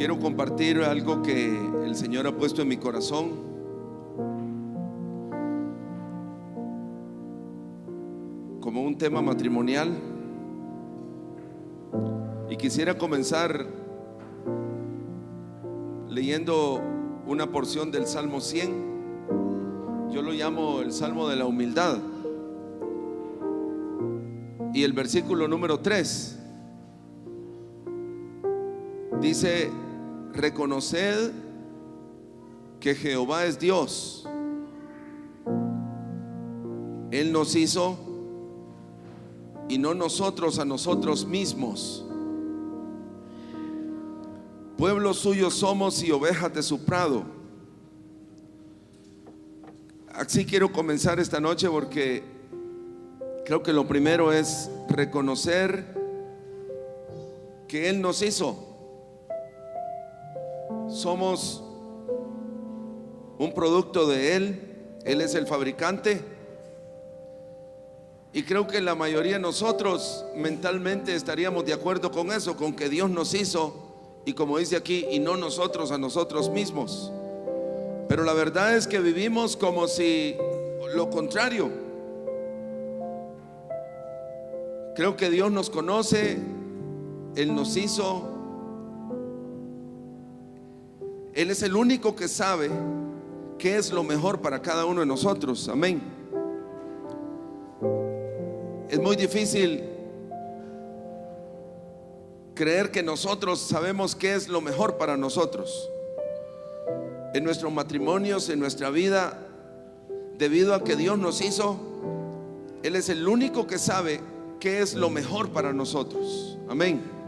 Quiero compartir algo que el Señor ha puesto en mi corazón. Como un tema matrimonial. Y quisiera comenzar leyendo una porción del Salmo 100. Yo lo llamo el Salmo de la humildad. Y el versículo número 3 dice: reconoced que Jehová es Dios. Él nos hizo y no nosotros a nosotros mismos. Pueblo suyo somos y ovejas de su prado. Así quiero comenzar esta noche, porque creo que lo primero es reconocer que Él nos hizo. Somos un producto de Él. Él es el fabricante. Y creo que la mayoría de nosotros mentalmente estaríamos de acuerdo con eso, con que Dios nos hizo, y como dice aquí, y no nosotros a nosotros mismos. Pero la verdad es que vivimos como si lo contrario. Creo que Dios nos conoce, Él nos hizo. Él es el único que sabe qué es lo mejor para cada uno de nosotros. Amén. Es muy difícil creer que nosotros sabemos qué es lo mejor para nosotros en nuestros matrimonios, en nuestra vida, debido a que Dios nos hizo. Él es el único que sabe qué es lo mejor para nosotros. Amén.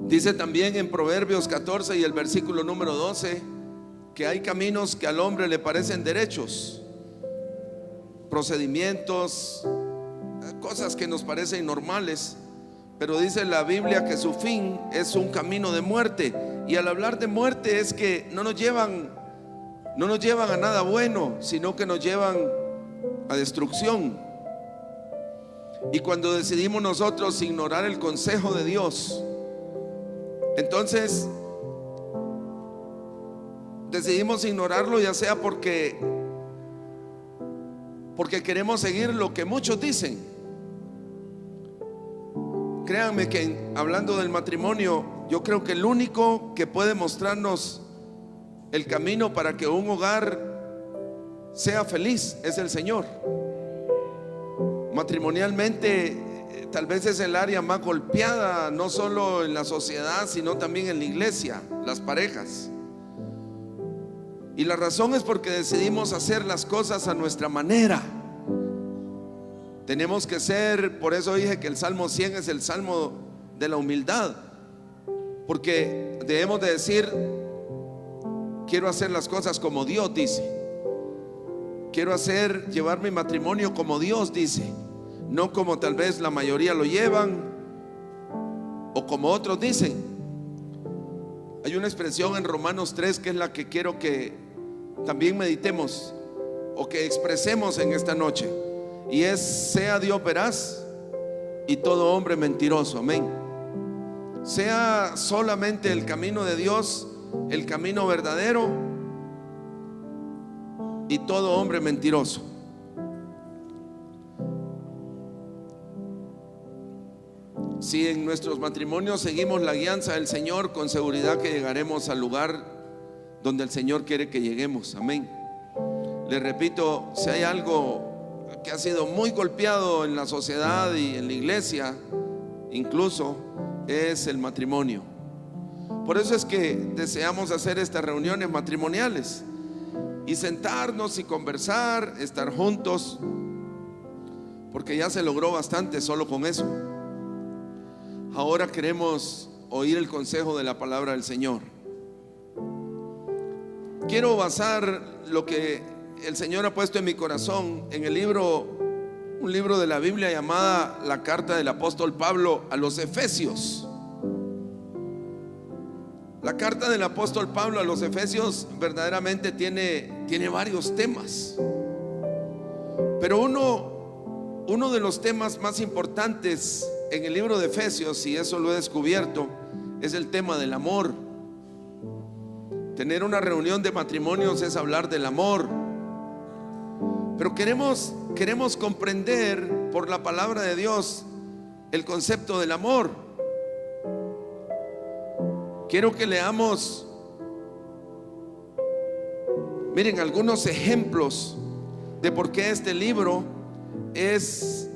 Dice también en Proverbios 14 y el versículo número 12 que hay caminos que al hombre le parecen derechos, procedimientos, cosas que nos parecen normales, pero dice la Biblia que su fin es un camino de muerte. Y al hablar de muerte es que no nos llevan a nada bueno, sino que nos llevan a destrucción. Y cuando decidimos nosotros ignorar el consejo de Dios, entonces decidimos ignorarlo, ya sea porque queremos seguir lo que muchos dicen. Créanme que hablando del matrimonio, yo creo que el único que puede mostrarnos el camino para que un hogar sea feliz es el Señor. Matrimonialmente, tal vez es el área más golpeada, no solo en la sociedad, sino también en la iglesia, las parejas. Y la razón es porque decidimos hacer las cosas a nuestra manera. Tenemos que ser, por eso dije que el Salmo 100 es el Salmo de la humildad, porque debemos de decir: quiero hacer las cosas como Dios dice. Quiero llevar mi matrimonio como Dios dice, no como tal vez la mayoría lo llevan o como otros dicen. Hay una expresión en Romanos 3 que es la que quiero que también meditemos o que expresemos en esta noche, y es: sea Dios veraz y todo hombre mentiroso. Amén. Sea solamente el camino de Dios el camino verdadero y todo hombre mentiroso. Si en nuestros matrimonios seguimos la guianza del Señor, con seguridad que llegaremos al lugar donde el Señor quiere que lleguemos. Amén. Les repito, si hay algo que ha sido muy golpeado en la sociedad y en la iglesia incluso, es el matrimonio. Por eso es que deseamos hacer estas reuniones matrimoniales y sentarnos y conversar, estar juntos, porque ya se logró bastante solo con eso. Ahora queremos oír el consejo de la palabra del Señor. Quiero basar lo que el Señor ha puesto en mi corazón en un libro de la Biblia llamada la carta del apóstol Pablo a los Efesios. La carta del apóstol Pablo a los Efesios verdaderamente tiene varios temas, pero uno de los temas más importantes en el libro de Efesios, y eso lo he descubierto, es el tema del amor. Tener una reunión de matrimonios es hablar del amor. Pero queremos comprender por la palabra de Dios el concepto del amor. Quiero que leamos, miren, algunos ejemplos de por qué este libro es,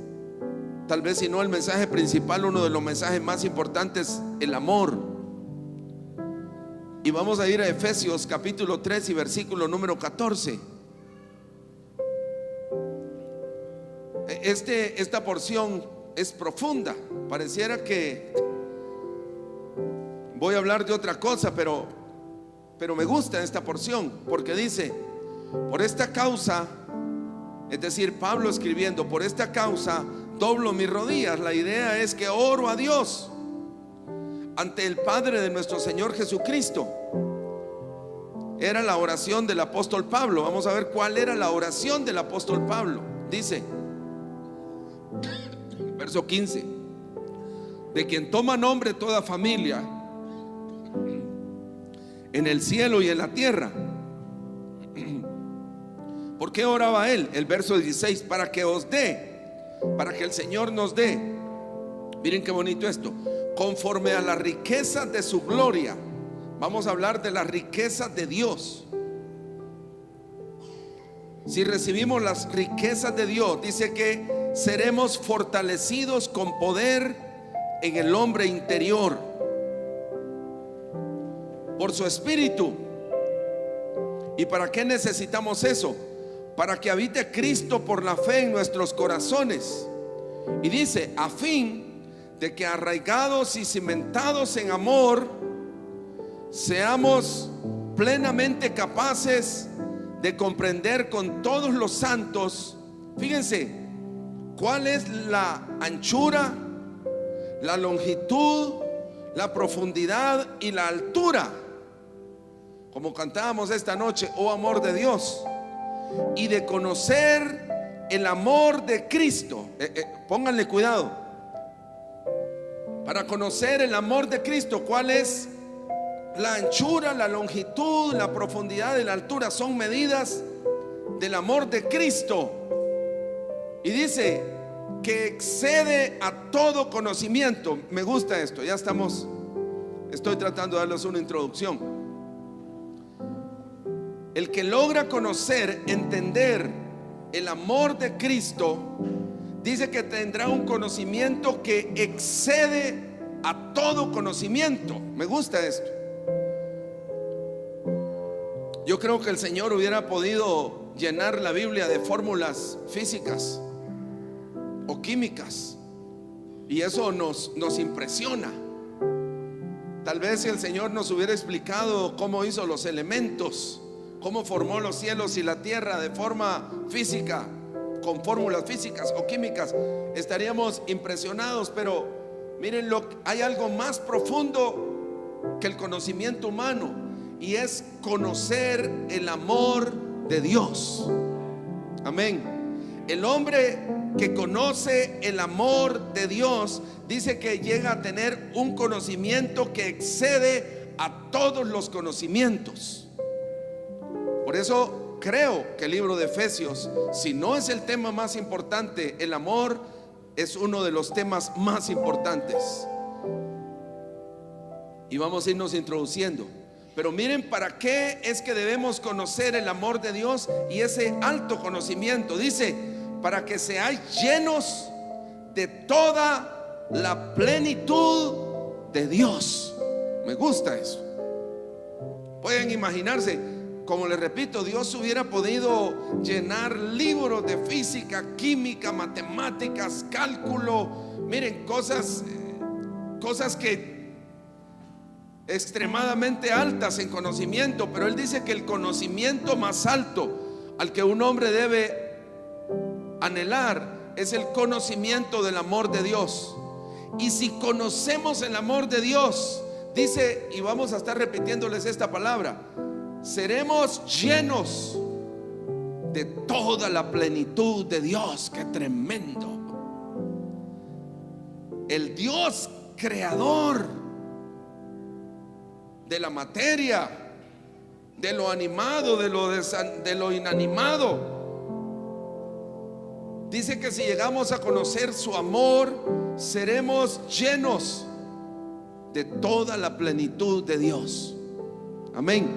tal vez si no el mensaje principal, uno de los mensajes más importantes, el amor. Y vamos a ir a Efesios capítulo 3 y versículo número 14. Esta porción es profunda. Pareciera que voy a hablar de otra cosa, pero me gusta esta porción, porque dice: por esta causa, es decir, Pablo escribiendo, por esta causa doblo mis rodillas. La idea es que oro a Dios ante el Padre de nuestro Señor Jesucristo. Era la oración del apóstol Pablo. Vamos a ver cuál era la oración del apóstol Pablo. Dice, verso 15: de quien toma nombre toda familia en el cielo y en la tierra. ¿Por qué oraba él? El verso 16: para que os dé, para que el Señor nos dé. Miren qué bonito esto: conforme a las riquezas de su gloria. Vamos a hablar de las riquezas de Dios. Si recibimos las riquezas de Dios, dice que seremos fortalecidos con poder en el hombre interior por su espíritu. ¿Y para qué necesitamos eso? Para que habite Cristo por la fe en nuestros corazones. Y dice, a fin de que arraigados y cimentados en amor, seamos plenamente capaces de comprender con todos los santos, fíjense, cuál es la anchura, la longitud, la profundidad y la altura, como cantábamos esta noche, oh amor de Dios, y de conocer el amor de Cristo. Pónganle cuidado. Para conocer el amor de Cristo, ¿cuál es la anchura, la longitud, la profundidad y la altura? Son medidas del amor de Cristo. Y dice que excede a todo conocimiento. Me gusta esto. Estoy tratando de darles una introducción. El que logra conocer, entender el amor de Cristo, dice que tendrá un conocimiento que excede a todo conocimiento. Me gusta esto. Yo creo que el Señor hubiera podido llenar la Biblia de fórmulas físicas o químicas, y eso nos impresiona. Tal vez si el Señor nos hubiera explicado cómo hizo los elementos, cómo formó los cielos y la tierra de forma física, con fórmulas físicas o químicas, estaríamos impresionados. Pero miren, hay algo más profundo que el conocimiento humano, y es conocer el amor de Dios. Amén. El hombre que conoce el amor de Dios dice que llega a tener un conocimiento que excede a todos los conocimientos. Por eso creo que el libro de Efesios, si no es el tema más importante, el amor es uno de los temas más importantes. Y vamos a irnos introduciendo. Pero miren, ¿para qué es que debemos conocer el amor de Dios y ese alto conocimiento? Dice, para que seáis llenos de toda la plenitud de Dios. Me gusta eso. Pueden imaginarse, como les repito, Dios hubiera podido llenar libros de física, química, matemáticas, cálculo, miren, cosas que extremadamente altas en conocimiento. Pero Él dice que el conocimiento más alto al que un hombre debe anhelar es el conocimiento del amor de Dios. Y si conocemos el amor de Dios, dice, y vamos a estar repitiéndoles esta palabra, seremos llenos de toda la plenitud de Dios. Qué tremendo. el Dios creador de la materia, de lo animado, de lo inanimado. Dice que si llegamos a conocer su amor, seremos llenos de toda la plenitud de Dios. Amén,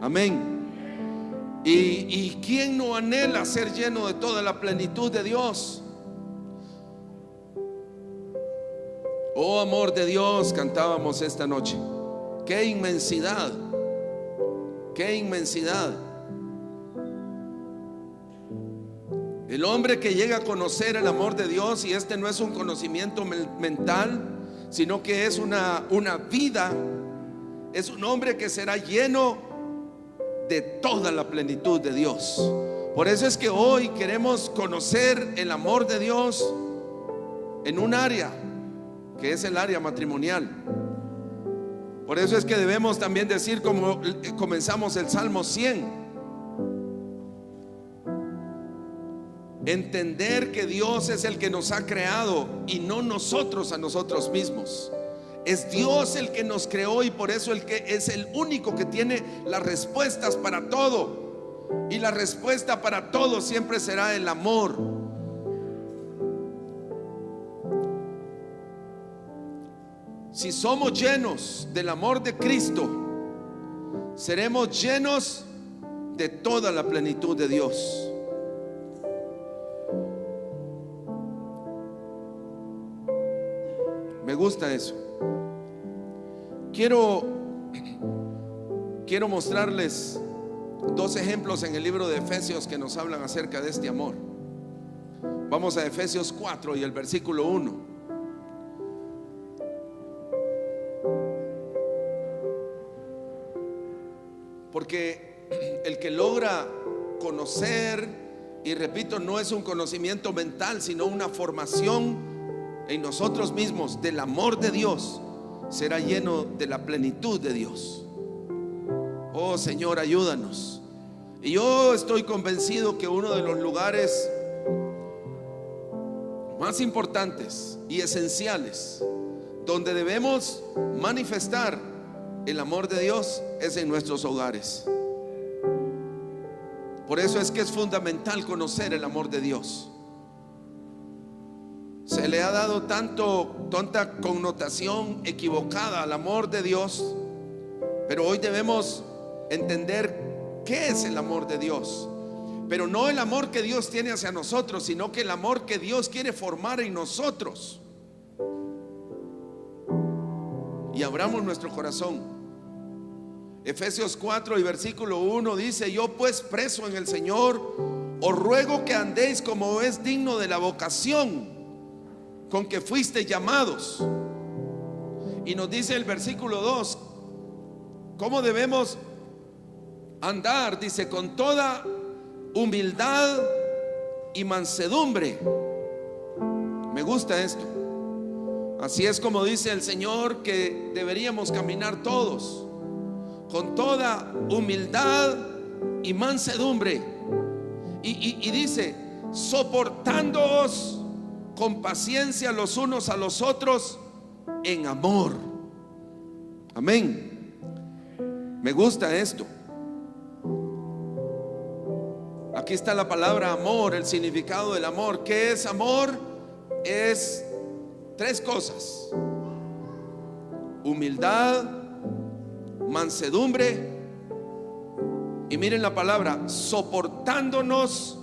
amén. ¿Y quién no anhela ser lleno de toda la plenitud de Dios? Oh amor de Dios, cantábamos esta noche. Qué inmensidad, qué inmensidad. El hombre que llega a conocer el amor de Dios, y este no es un conocimiento mental, sino que es una vida, es un hombre que será lleno de toda la plenitud de Dios. Por eso es que hoy queremos conocer el amor de Dios en un área, que es el área matrimonial. Por eso es que debemos también decir, como comenzamos el Salmo 100, entender que Dios es el que nos ha creado y no nosotros a nosotros mismos. Es Dios el que nos creó, y por eso el que es el único que tiene las respuestas para todo. Y la respuesta para todo siempre será el amor. Si somos llenos del amor de Cristo, seremos llenos de toda la plenitud de Dios. Me gusta eso. Quiero mostrarles dos ejemplos en el libro de Efesios que nos hablan acerca de este amor. Vamos a Efesios 4 y el versículo 1. Porque el que logra conocer, y repito, no es un conocimiento mental, sino una formación en nosotros mismos del amor de Dios, será lleno de la plenitud de Dios. Oh Señor, ayúdanos. Y yo estoy convencido que uno de los lugares más importantes y esenciales donde debemos manifestar el amor de Dios es en nuestros hogares. Por eso es que es fundamental conocer el amor de Dios. Se le ha dado tanta connotación equivocada al amor de Dios, pero hoy debemos entender qué es el amor de Dios. Pero no el amor que Dios tiene hacia nosotros, sino que el amor que Dios quiere formar en nosotros. Y abramos nuestro corazón. Efesios 4 y versículo 1 dice: yo pues, preso en el Señor, os ruego que andéis como es digno de la vocación con que fuiste llamados. Y nos dice el versículo 2 cómo debemos andar. Dice: con toda humildad y mansedumbre. Me gusta esto. Así es como dice el Señor que deberíamos caminar todos, con toda humildad y mansedumbre. Y dice: soportándoos con paciencia los unos a los otros en amor. Amén. Me gusta esto. Aquí está la palabra amor, el significado del amor. ¿Qué es amor? Es tres cosas: humildad, mansedumbre y miren la palabra, soportándonos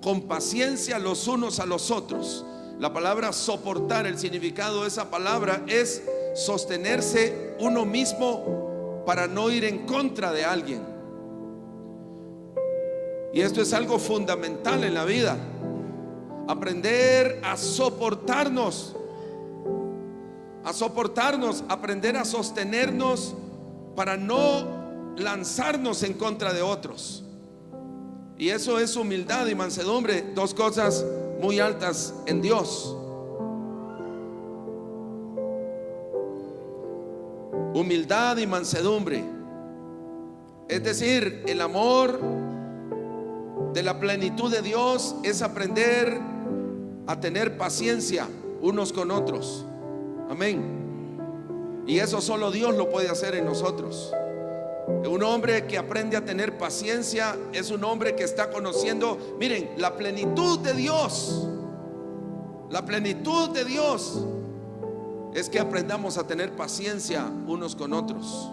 con paciencia los unos a los otros. La palabra soportar, el significado de esa palabra es sostenerse uno mismo para no ir en contra de alguien. Y esto es algo fundamental en la vida: aprender a soportarnos, aprender a sostenernos para no lanzarnos en contra de otros. Y eso es humildad y mansedumbre, dos cosas muy altas en Dios. Humildad y mansedumbre, es decir, el amor de la plenitud de Dios es aprender a tener paciencia unos con otros. Amén. Y eso solo Dios lo puede hacer en nosotros. Un hombre que aprende a tener paciencia es un hombre que está conociendo, miren, la plenitud de Dios. La plenitud de Dios es que aprendamos a tener paciencia unos con otros,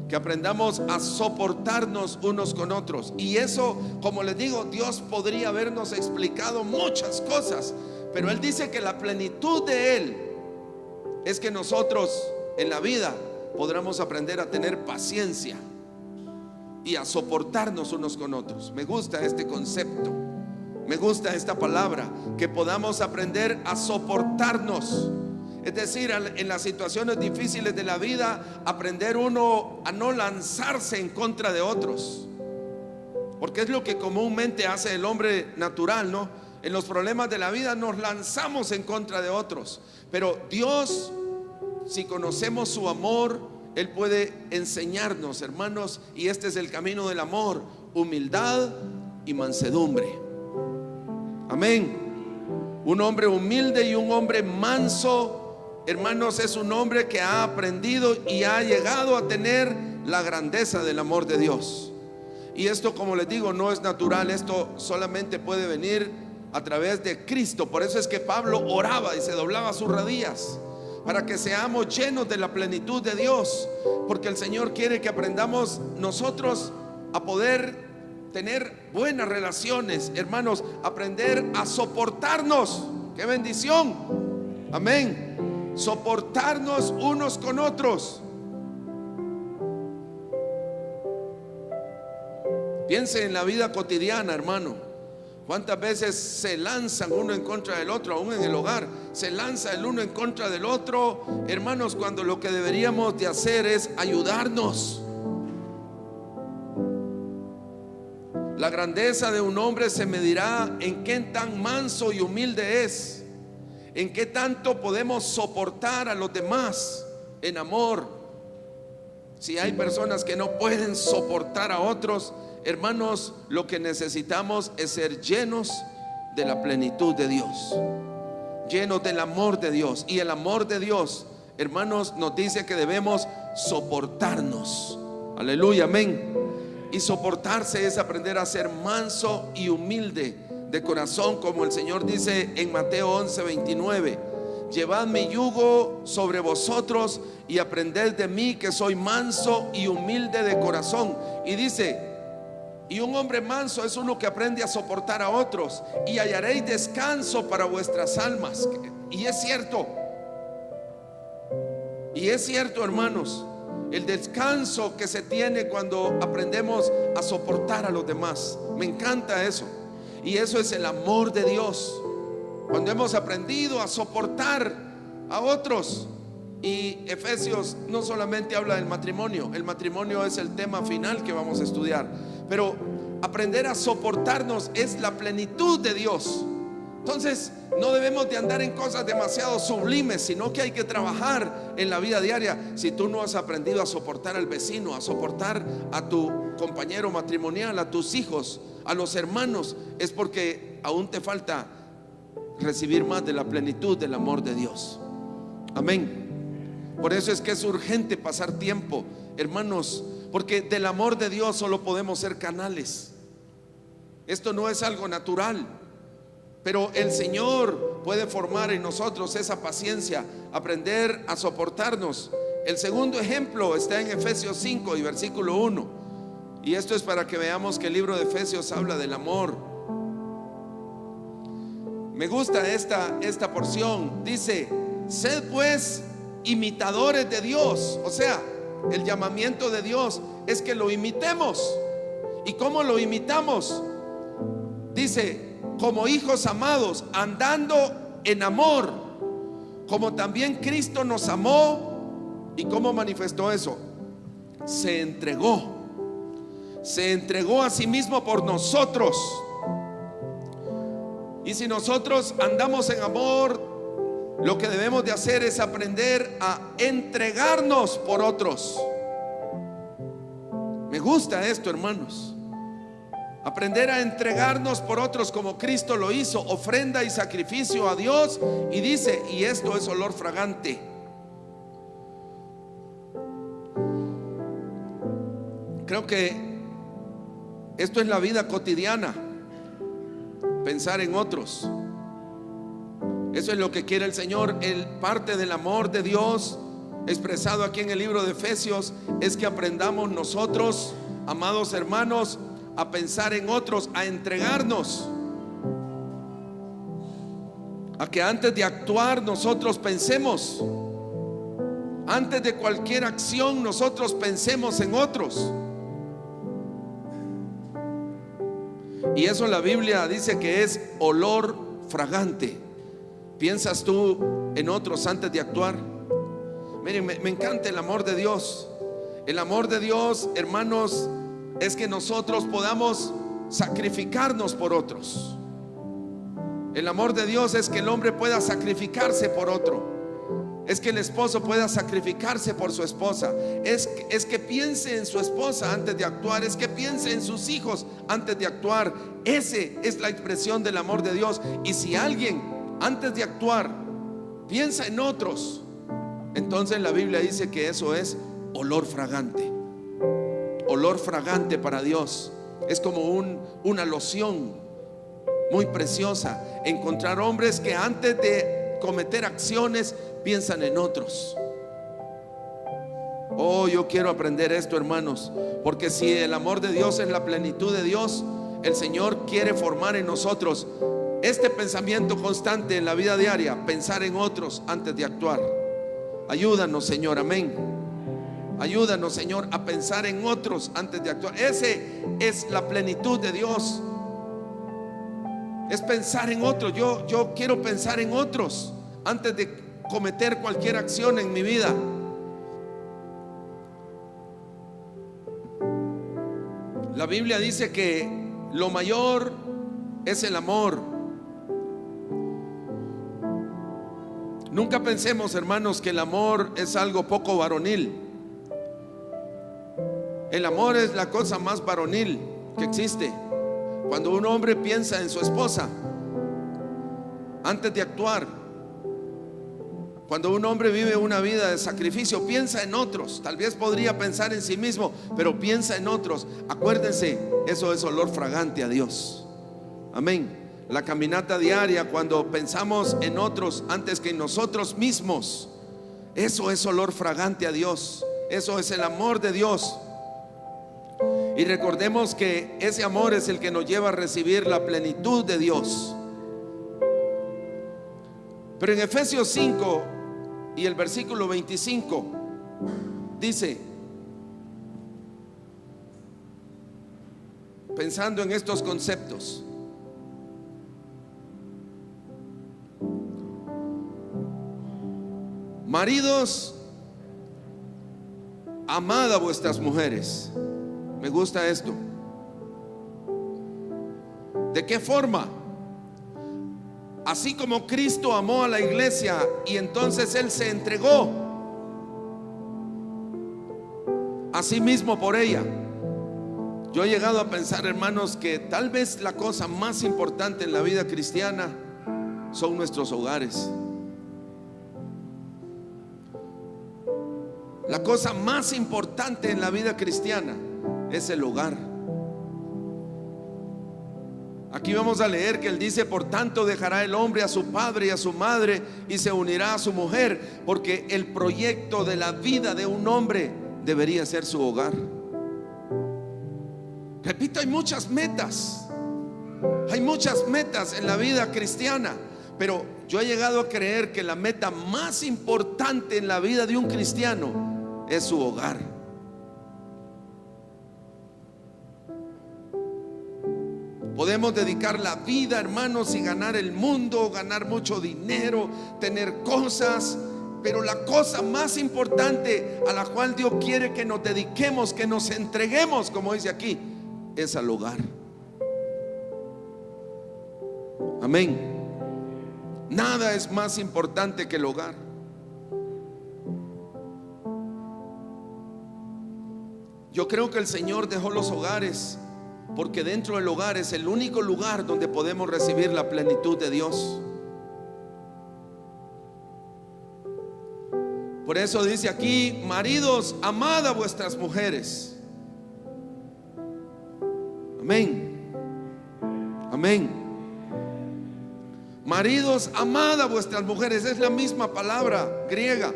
que aprendamos a soportarnos unos con otros. Y eso, como les digo, Dios podría habernos explicado muchas cosas, pero Él dice que la plenitud de Él es que nosotros en la vida podamos aprender a tener paciencia y a soportarnos unos con otros. Me gusta este concepto, me gusta esta palabra, que podamos aprender a soportarnos. Es decir, en las situaciones difíciles de la vida, aprender uno a no lanzarse en contra de otros, porque es lo que comúnmente hace el hombre natural, ¿no? En los problemas de la vida nos lanzamos en contra de otros. Pero Dios, si conocemos su amor, Él puede enseñarnos, hermanos, y este es el camino del amor: humildad y mansedumbre. Amén. Un hombre humilde y un hombre manso, hermanos, es un hombre que ha aprendido y ha llegado a tener la grandeza del amor de Dios. Y esto, como les digo, no es natural. Esto solamente puede venir a través de Cristo. Por eso es que Pablo oraba y se doblaba sus rodillas, para que seamos llenos de la plenitud de Dios, porque el Señor quiere que aprendamos nosotros a poder tener buenas relaciones, hermanos, aprender a soportarnos. ¡Qué bendición! Amén. Soportarnos unos con otros. Piense en la vida cotidiana, hermano. ¿Cuántas veces se lanzan uno en contra del otro? Aún en el hogar se lanza el uno en contra del otro, hermanos, cuando lo que deberíamos de hacer es ayudarnos. La grandeza de un hombre se medirá en qué tan manso y humilde es, en qué tanto podemos soportar a los demás en amor. Si hay personas que no pueden soportar a otros, hermanos, lo que necesitamos es ser llenos de la plenitud de Dios, llenos del amor de Dios. Y el amor de Dios, hermanos, nos dice que debemos soportarnos. Aleluya, amén. Y soportarse es aprender a ser manso y humilde de corazón, como el Señor dice en Mateo 11:29: llevad mi yugo sobre vosotros y aprended de mí, que soy manso y humilde de corazón. Y dice: y un hombre manso es uno que aprende a soportar a otros, y hallaréis descanso para vuestras almas. Y es cierto, hermanos, el descanso que se tiene cuando aprendemos a soportar a los demás. Me encanta eso. Y eso es el amor de Dios, cuando hemos aprendido a soportar a otros. Y Efesios no solamente habla del matrimonio, el matrimonio es el tema final que vamos a estudiar, pero aprender a soportarnos es la plenitud de Dios. Entonces no debemos de andar en cosas demasiado sublimes, sino que hay que trabajar en la vida diaria. Si tú no has aprendido a soportar al vecino, a soportar a tu compañero matrimonial, a tus hijos, a los hermanos, es porque aún te falta recibir más de la plenitud del amor de Dios. Amén. Por eso es que es urgente pasar tiempo, hermanos, porque del amor de Dios solo podemos ser canales. Esto no es algo natural, pero el Señor puede formar en nosotros esa paciencia, aprender a soportarnos. El segundo ejemplo está en Efesios 5 y versículo 1. Y esto es para que veamos que el libro de Efesios habla del amor. Me gusta esta porción. Dice: sed pues imitadores de Dios. O sea, el llamamiento de Dios es que lo imitemos. ¿Y cómo lo imitamos? Dice: como hijos amados, andando en amor, como también Cristo nos amó. ¿Y cómo manifestó eso? Se entregó a sí mismo por nosotros. Y si nosotros andamos en amor, lo que debemos de hacer es aprender a entregarnos por otros. Me gusta esto, hermanos. Aprender a entregarnos por otros como Cristo lo hizo, ofrenda y sacrificio a Dios. Y dice, y esto es olor fragante. Creo que esto es la vida cotidiana, pensar en otros. Eso es lo que quiere el Señor. Parte del amor de Dios expresado aquí en el libro de Efesios es que aprendamos nosotros, amados hermanos, a pensar en otros, a entregarnos, a que antes de actuar nosotros pensemos, antes de cualquier acción nosotros pensemos en otros. Y eso la Biblia dice que es olor fragante. ¿Piensas tú en otros antes de actuar? Miren, me encanta el amor de Dios. El amor de Dios, hermanos, es que nosotros podamos sacrificarnos por otros. El amor de Dios es que el hombre pueda sacrificarse por otro. Es que el esposo pueda sacrificarse por su esposa. Es que piense en su esposa antes de actuar. Es que piense en sus hijos antes de actuar. Ese es la expresión del amor de Dios. Y si alguien antes de actuar piensa en otros, entonces la Biblia dice que eso es olor fragante. Olor fragante para Dios. Es como una loción muy preciosa. Encontrar hombres que antes de cometer acciones piensan en otros. Oh, yo quiero aprender esto, hermanos, porque si el amor de Dios es la plenitud de Dios, el Señor quiere formar en nosotros este pensamiento constante en la vida diaria, pensar en otros antes de actuar. Ayúdanos, Señor, amén. Ayúdanos, Señor, a pensar en otros antes de actuar. Ese es la plenitud de Dios. Es pensar en otros. Yo quiero pensar en otros antes de cometer cualquier acción en mi vida. La Biblia dice que lo mayor es el amor. Nunca pensemos, hermanos, que el amor es algo poco varonil. El amor es la cosa más varonil que existe. Cuando un hombre piensa en su esposa antes de actuar, cuando un hombre vive una vida de sacrificio, piensa en otros. Tal vez podría pensar en sí mismo, pero piensa en otros. Acuérdense, eso es olor fragante a Dios. Amén. La caminata diaria, cuando pensamos en otros antes que en nosotros mismos, eso es olor fragante a Dios. Eso es el amor de Dios. Y recordemos que ese amor es el que nos lleva a recibir la plenitud de Dios. Pero en Efesios 5 y el versículo 25 dice, pensando en estos conceptos: maridos, amad a vuestras mujeres. Me gusta esto. ¿De qué forma? Así como Cristo amó a la iglesia y entonces Él se entregó a sí mismo por ella. Yo he llegado a pensar, hermanos, que tal vez la cosa más importante en la vida cristiana son nuestros hogares. La cosa más importante en la vida cristiana es el hogar. Aquí vamos a leer que Él dice: por tanto dejará el hombre a su padre y a su madre y se unirá a su mujer, porque el proyecto de la vida de un hombre debería ser su hogar. Repito, hay muchas metas en la vida cristiana, pero yo he llegado a creer que la meta más importante en la vida de un cristiano es su hogar. Podemos dedicar la vida, hermanos, y ganar el mundo, ganar mucho dinero, tener cosas, pero la cosa más importante a la cual Dios quiere que nos dediquemos, que nos entreguemos, como dice aquí, es al hogar. Amén. Nada es más importante que el hogar. Yo creo que el Señor dejó los hogares porque dentro del hogar es el único lugar donde podemos recibir la plenitud de Dios. Por eso dice aquí: maridos, amad a vuestras mujeres. Amén. Amén. Maridos, amad a vuestras mujeres. Es la misma palabra griega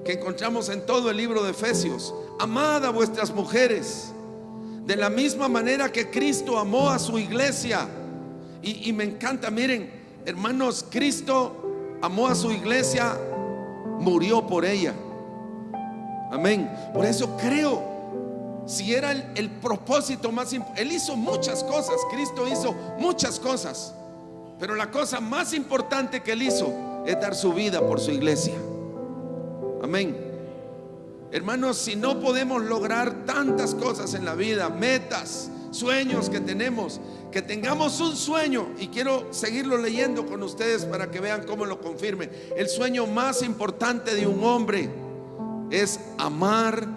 que encontramos en todo el libro de Efesios. Amad a vuestras mujeres de la misma manera que Cristo amó a su iglesia. Y me encanta, miren, hermanos, Cristo amó a su iglesia, murió por ella. Amén. Por eso creo, si era el propósito más importante, Él hizo muchas cosas, Cristo hizo muchas cosas, pero la cosa más importante que Él hizo es dar su vida por su iglesia. Amén. Hermanos, si no podemos lograr tantas cosas en la vida, metas, sueños que tenemos, que tengamos un sueño, y quiero seguirlo leyendo con ustedes para que vean cómo lo confirme. El sueño más importante de un hombre es amar,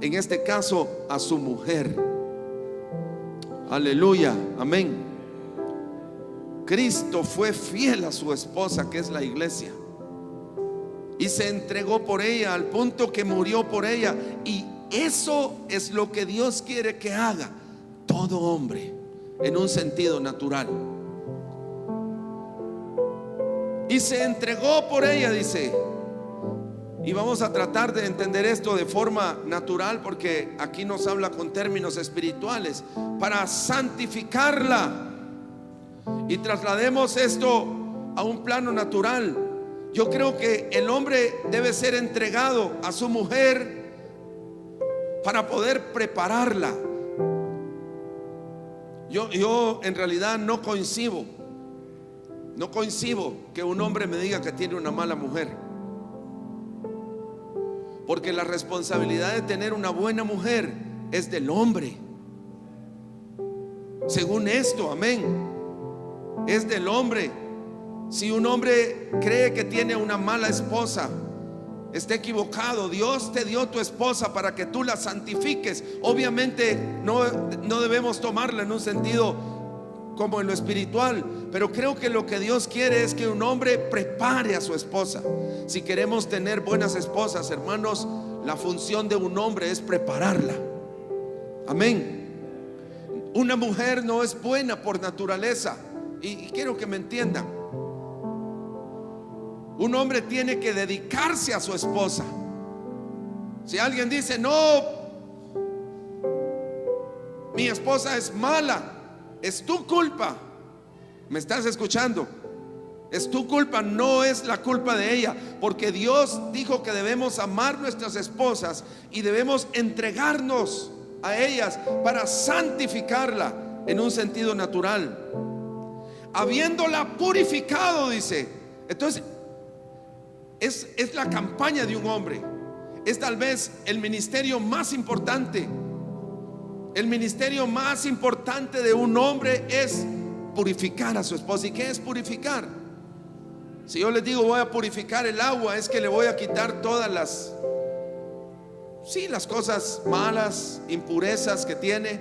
en este caso, a su mujer. Aleluya, amén. Cristo fue fiel a su esposa, que es la iglesia, y se entregó por ella al punto que murió por ella. Y eso es lo que Dios quiere que haga todo hombre en un sentido natural. Y se entregó por ella, dice. Y vamos a tratar de entender esto de forma natural, porque aquí nos habla con términos espirituales, para santificarla. Y traslademos esto a un plano natural. Yo creo que el hombre debe ser entregado a su mujer para poder prepararla. Yo en realidad no coincido que un hombre me diga que tiene una mala mujer, porque la responsabilidad de tener una buena mujer es del hombre. Según esto, amén, es del hombre. Si un hombre cree que tiene una mala esposa, está equivocado. Dios te dio tu esposa para que tú la santifiques. Obviamente no debemos tomarla en un sentido como en lo espiritual, pero creo que lo que Dios quiere es que un hombre prepare a su esposa. Si queremos tener buenas esposas, hermanos, la función de un hombre es prepararla. Amén. Una mujer no es buena por naturaleza, y quiero que me entiendan. Un hombre tiene que dedicarse a su esposa. Si alguien dice: no, mi esposa es mala, es tu culpa. ¿Me estás escuchando? Es tu culpa, no es la culpa de ella, porque Dios dijo que debemos amar nuestras esposas y debemos entregarnos a ellas para santificarla en un sentido natural, habiéndola purificado, dice. Entonces es la campaña de un hombre. Es tal vez el ministerio más importante. El ministerio más importante de un hombre es purificar a su esposa. ¿Y qué es purificar? Si yo les digo voy a purificar el agua, es que le voy a quitar todas las cosas malas, impurezas que tiene.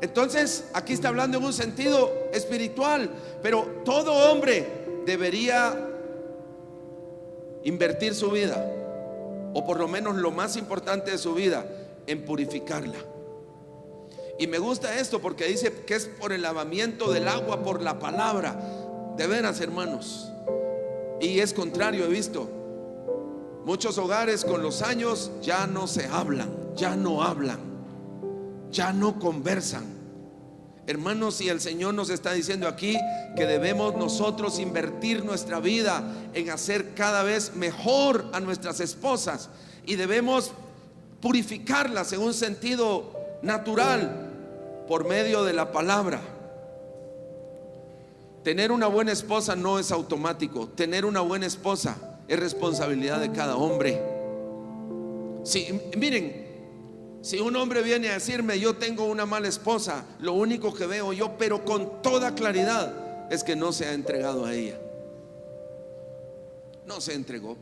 Entonces aquí está hablando en un sentido espiritual, pero todo hombre debería invertir su vida, o por lo menos lo más importante de su vida, en purificarla. Y me gusta esto porque dice que es por el lavamiento del agua por la palabra. De veras, hermanos, y es contrario. He visto muchos hogares con los años ya no se hablan, ya no hablan, ya no conversan. Hermanos, y el Señor nos está diciendo aquí que debemos nosotros invertir nuestra vida en hacer cada vez mejor a nuestras esposas, y debemos purificarlas en un sentido natural por medio de la palabra. Tener una buena esposa no es automático. Tener una buena esposa es responsabilidad de cada hombre. Miren, si un hombre viene a decirme yo tengo una mala esposa, lo único que veo yo, pero con toda claridad, es que no se ha entregado a ella. No se entregó.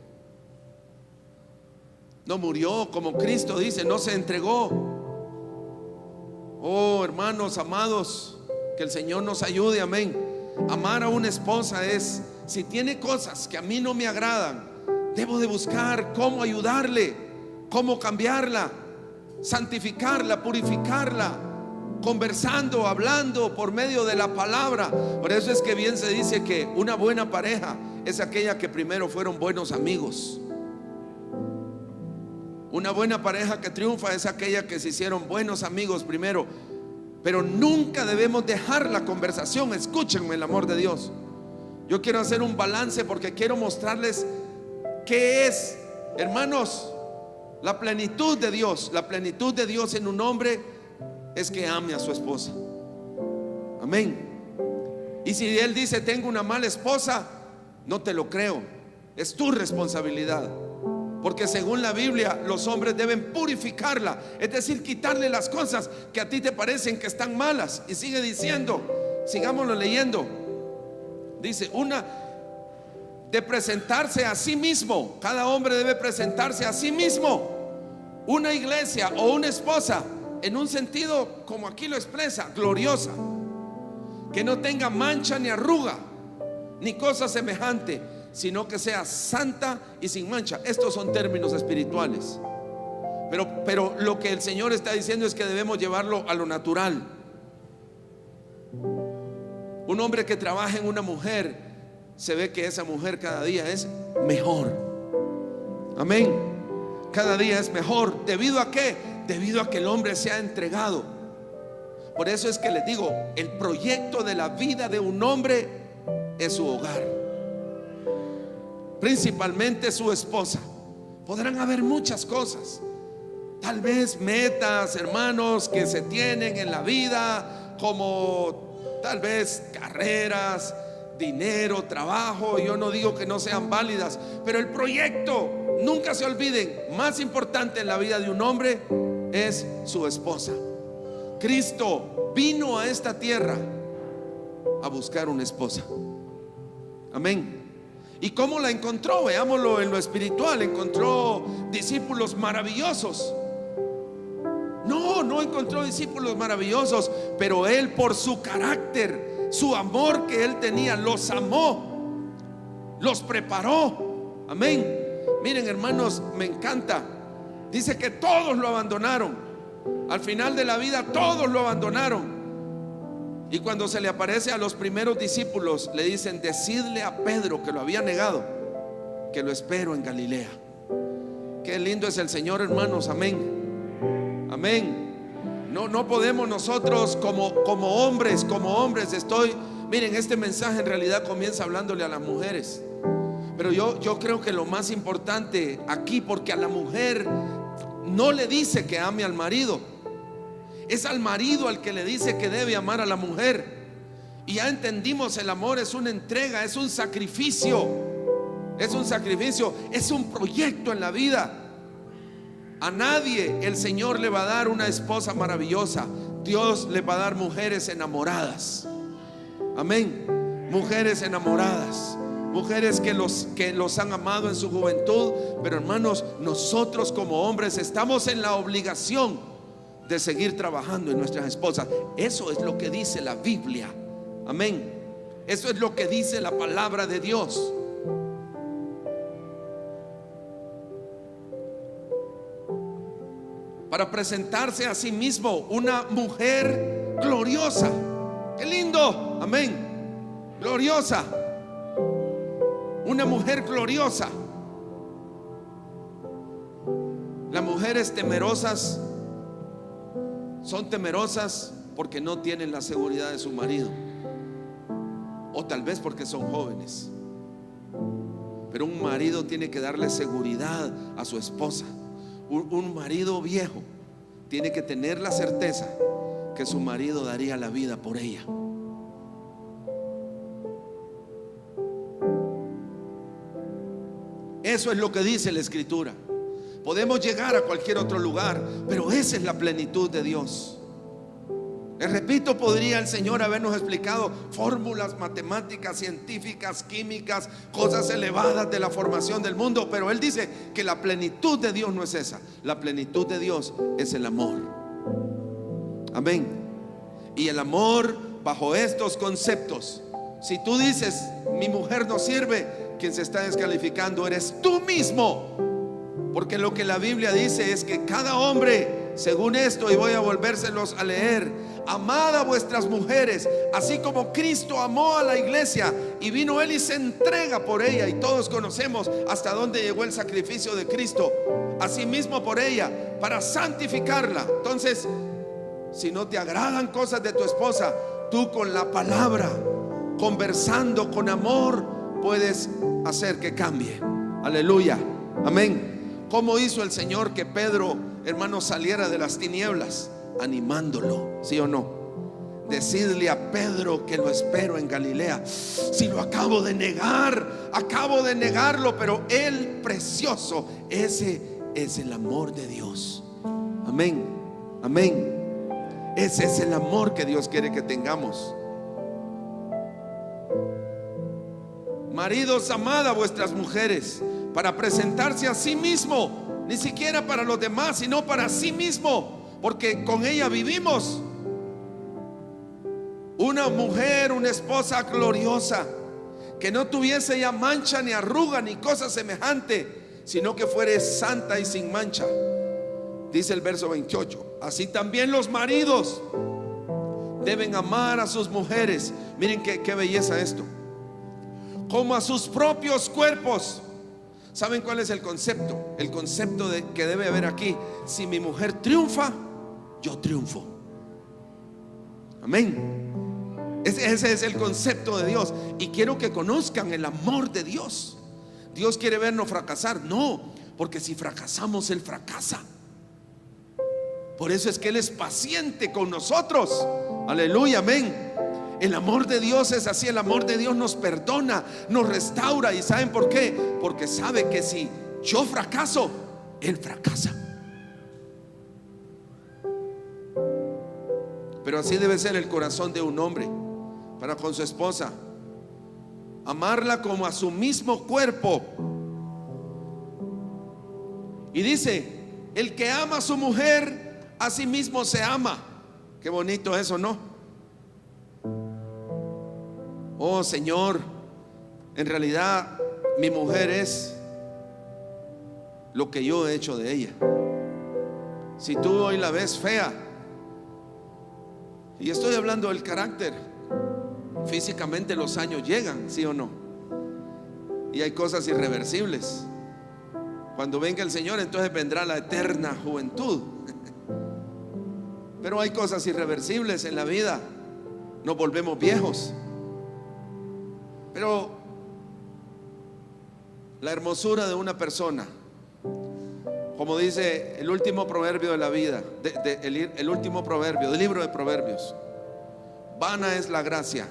No murió como Cristo dice, no se entregó. Oh, hermanos amados, que el Señor nos ayude, amén. Amar a una esposa es, si tiene cosas que a mí no me agradan, debo de buscar cómo ayudarle, cómo cambiarla, santificarla, purificarla, conversando, hablando por medio de la palabra. Por eso es que bien se dice que una buena pareja es aquella que primero fueron buenos amigos. Una buena pareja que triunfa es aquella que se hicieron buenos amigos primero. Pero nunca debemos dejar la conversación. Escúchenme, el amor de Dios. Yo quiero hacer un balance porque quiero mostrarles qué es, hermanos, la plenitud de Dios. La plenitud de Dios en un hombre es que ame a su esposa. Amén. Y si él dice tengo una mala esposa, no te lo creo. Es tu responsabilidad. Porque según la Biblia, los hombres deben purificarla, es decir, quitarle las cosas que a ti te parecen que están malas. Y sigue diciendo, sigámoslo leyendo. Dice, una de presentarse a sí mismo. Cada hombre debe presentarse a sí mismo. Una iglesia o una esposa, en un sentido como aquí lo expresa, gloriosa, que no tenga mancha ni arruga ni cosa semejante, sino que sea santa y sin mancha. Estos son términos espirituales, pero lo que el Señor está diciendo es que debemos llevarlo a lo natural. Un hombre que trabaja en una mujer, se ve que esa mujer cada día es mejor. Amén. Cada día es mejor. ¿Debido a qué? Debido a que el hombre se ha entregado. Por eso es que les digo, el proyecto de la vida de un hombre es su hogar, principalmente su esposa. Podrán haber muchas cosas, tal vez metas, hermanos, que se tienen en la vida, como tal vez carreras, dinero, trabajo. Yo no digo que no sean válidas, pero el proyecto, nunca se olviden, más importante en la vida de un hombre es su esposa. Cristo vino a esta tierra a buscar una esposa. Amén. ¿Y cómo la encontró? Veámoslo en lo espiritual. Encontró discípulos maravillosos. No encontró discípulos maravillosos, pero él, por su carácter, su amor que él tenía, los amó, los preparó. Amén. Miren, hermanos, me encanta. Dice que todos lo abandonaron. Al final de la vida todos lo abandonaron. Y cuando se le aparece a los primeros discípulos, le dicen: decidle a Pedro, que lo había negado, que lo espero en Galilea. Qué lindo es el Señor, hermanos. Amén. Amén. No podemos nosotros como hombres, miren, este mensaje en realidad comienza hablándole a las mujeres, pero yo creo que lo más importante aquí, porque a la mujer no le dice que ame al marido, es al marido al que le dice que debe amar a la mujer. Y ya entendimos, el amor es una entrega, es un sacrificio, es un proyecto en la vida. A nadie el Señor le va a dar una esposa maravillosa. Dios le va a dar mujeres enamoradas. Amén. Mujeres enamoradas, mujeres que los han amado en su juventud. Pero hermanos, nosotros como hombres estamos en la obligación de seguir trabajando en nuestras esposas. Eso es lo que dice la Biblia. Amén. Eso es lo que dice la palabra de Dios. Para presentarse a sí mismo una mujer gloriosa. Qué lindo. Amén. Gloriosa. Una mujer gloriosa. Las mujeres temerosas son temerosas porque no tienen la seguridad de su marido, o tal vez porque son jóvenes. Pero un marido tiene que darle seguridad a su esposa. Un marido viejo tiene que tener la certeza que su marido daría la vida por ella. Eso es lo que dice la Escritura. Podemos llegar a cualquier otro lugar, pero esa es la plenitud de Dios. Les repito, podría el Señor habernos explicado fórmulas matemáticas, científicas, químicas, cosas elevadas de la formación del mundo, pero Él dice que la plenitud de Dios no es esa. La plenitud de Dios es el amor. Amén. Y el amor bajo estos conceptos. Si tú dices mi mujer no sirve, quien se está descalificando eres tú mismo. Porque lo que la Biblia dice es que cada hombre, según esto, y voy a volvérselos a leer: amad a vuestras mujeres, así como Cristo amó a la iglesia y vino Él y se entrega por ella. Y todos conocemos hasta dónde llegó el sacrificio de Cristo, asimismo por ella, para santificarla. Entonces, si no te agradan cosas de tu esposa, tú con la palabra, conversando con amor, puedes hacer que cambie. Aleluya, amén. ¿Cómo hizo el Señor que Pedro, hermano, saliera de las tinieblas? Animándolo, ¿sí o no? Decidle a Pedro que lo espero en Galilea. Si lo acabo de negarlo, pero Él precioso, ese es el amor de Dios. Amén, amén. Ese es el amor que Dios quiere que tengamos. Maridos, amad a vuestras mujeres para presentarse a sí mismo, ni siquiera para los demás, sino para sí mismo, porque con ella vivimos. Una mujer, una esposa gloriosa, que no tuviese ya mancha ni arruga ni cosa semejante, sino que fuere santa y sin mancha. Dice el verso 28: así también los maridos deben amar a sus mujeres. Miren qué belleza esto. Como a sus propios cuerpos. ¿Saben cuál es el concepto? El concepto de que debe haber aquí: si mi mujer triunfa, yo triunfo. Amén. Ese es el concepto de Dios. Y quiero que conozcan el amor de Dios. Dios quiere vernos fracasar. No, porque si fracasamos, Él fracasa. Por eso es que Él es paciente con nosotros. Aleluya, amén. El amor de Dios es así. El amor de Dios nos perdona, nos restaura. ¿Y saben por qué? Porque sabe que si yo fracaso, Él fracasa. Pero así debe ser el corazón de un hombre para con su esposa: amarla como a su mismo cuerpo. Y dice: el que ama a su mujer, a sí mismo se ama. Qué bonito eso, ¿no? Oh Señor, en realidad mi mujer es lo que yo he hecho de ella. Si tú hoy la ves fea, y estoy hablando del carácter, físicamente los años llegan, ¿sí o no? Y hay cosas irreversibles. Cuando venga el Señor, entonces vendrá la eterna juventud. Pero hay cosas irreversibles en la vida. Nos volvemos viejos. Pero la hermosura de una persona, como dice el último proverbio de la vida, el último proverbio del libro de Proverbios: vana es la gracia,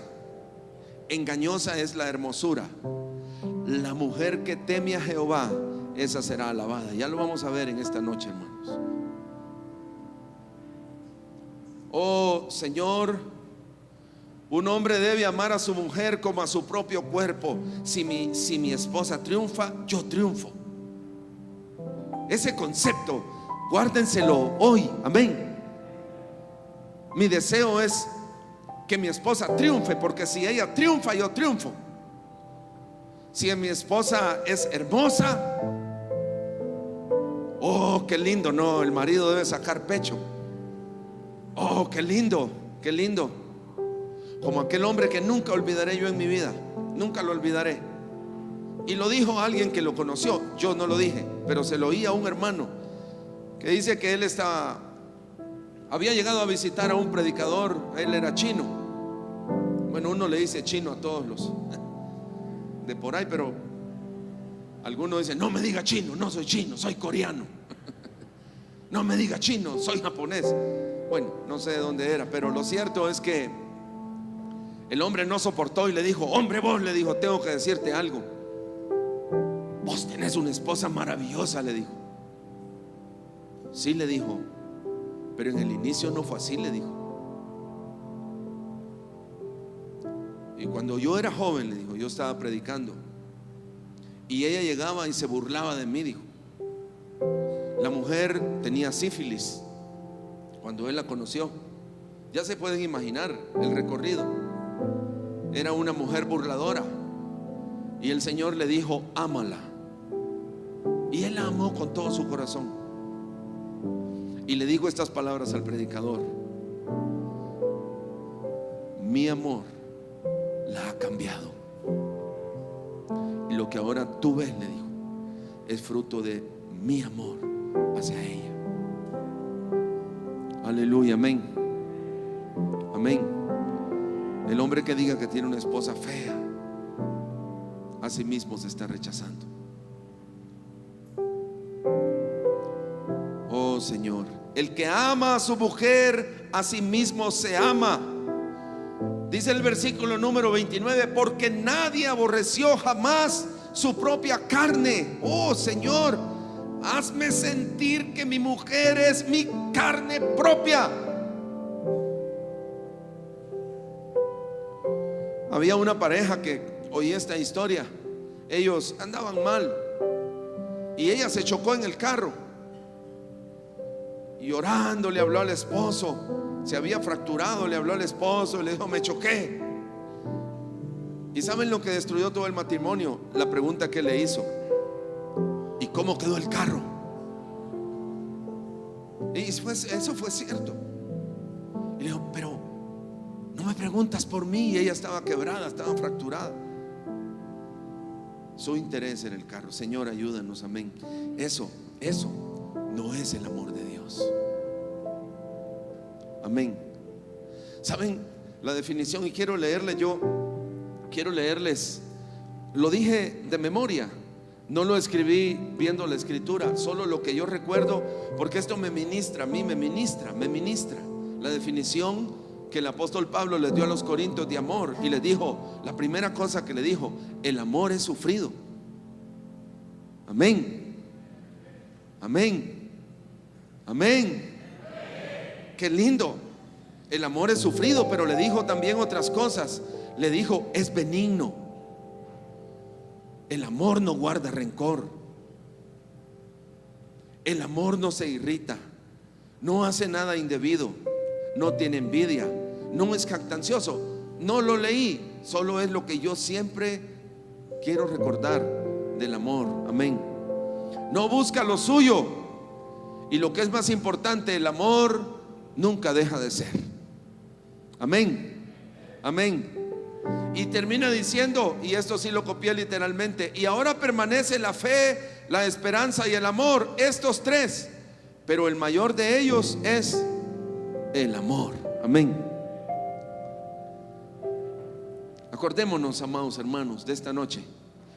engañosa es la hermosura. La mujer que teme a Jehová, esa será alabada. Ya lo vamos a ver en esta noche, hermanos. Oh Señor, un hombre debe amar a su mujer como a su propio cuerpo. Si mi esposa triunfa, yo triunfo. Ese concepto, guárdenselo hoy. Amén. Mi deseo es que mi esposa triunfe, porque si ella triunfa, yo triunfo. Si mi esposa es hermosa, oh, qué lindo. No, el marido debe sacar pecho. Oh, qué lindo, qué lindo. Como aquel hombre que nunca olvidaré yo en mi vida. Nunca lo olvidaré. Y lo dijo alguien que lo conoció. Yo no lo dije, pero se lo oí a un hermano que dice que él había llegado a visitar a un predicador. Él era chino. Bueno, uno le dice chino a todos los de por ahí, pero algunos dicen: no me diga chino, no soy chino, soy coreano. No me diga chino, soy japonés. Bueno, no sé de dónde era, pero lo cierto es que el hombre no soportó y le dijo: hombre, vos, le dijo, tengo que decirte algo. Vos tenés una esposa maravillosa, le dijo. Sí, le dijo, pero en el inicio no fue así, le dijo. Y cuando yo era joven, le dijo, yo estaba predicando y ella llegaba y se burlaba de mí, dijo. La mujer tenía sífilis cuando él la conoció. Ya se pueden imaginar el recorrido. Era una mujer burladora y el Señor le dijo: ámala. Y él la amó con todo su corazón. Y le dijo estas palabras al predicador: mi amor la ha cambiado. Y lo que ahora tú ves, le dijo, es fruto de mi amor hacia ella. Aleluya, amén. Amén. El hombre que diga que tiene una esposa fea, a sí mismo se está rechazando. Oh Señor, el que ama a su mujer, a sí mismo se ama. Dice el versículo número 29: porque nadie aborreció jamás su propia carne. Oh Señor, hazme sentir que mi mujer es mi carne propia. Había una pareja que oí esta historia. Ellos andaban mal y ella se chocó en el carro y llorando le habló al esposo. Se había fracturado, le habló al esposo y le dijo: me choqué. ¿Y saben lo que destruyó todo el matrimonio? La pregunta que le hizo: ¿y cómo quedó el carro? Y eso fue cierto. Y le dijo: pero no me preguntas por mí. Y ella estaba quebrada, estaba fracturada. Su interés en el carro. Señor, ayúdanos, amén. Eso no es el amor de Dios. Amén. ¿Saben la definición? Y quiero leerles, lo dije de memoria, no lo escribí viendo la escritura, solo lo que yo recuerdo, porque esto me ministra, a mí me ministra. La definición que el apóstol Pablo les dio a los corintios de amor, y les dijo, la primera cosa que le dijo: el amor es sufrido. Amén. Amén. Amén. Qué lindo. El amor es sufrido, pero le dijo también otras cosas. Le dijo: es benigno. El amor no guarda rencor. El amor no se irrita, no hace nada indebido, no tiene envidia, no es jactancioso. No lo leí, solo es lo que yo siempre quiero recordar del amor. Amén. No busca lo suyo, y lo que es más importante, el amor nunca deja de ser. Amén. Amén. Y termina diciendo, y esto sí lo copié literalmente: y ahora permanece la fe, la esperanza y el amor, estos tres, pero el mayor de ellos es el amor. Amén. Acordémonos, amados hermanos, de esta noche: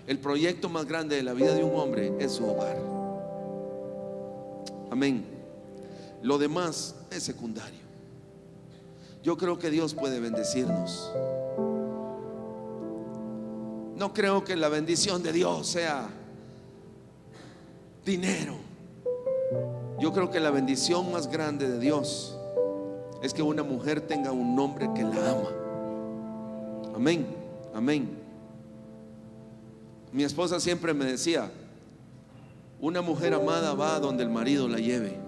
el proyecto más grande de la vida de un hombre es su hogar. Amén. Lo demás es secundario. Yo creo que Dios puede bendecirnos. No creo que la bendición de Dios sea dinero. Yo creo que la bendición más grande de Dios es que una mujer tenga un hombre que la ama. Amén. Amén. Mi esposa siempre me decía: una mujer amada va a donde el marido la lleve.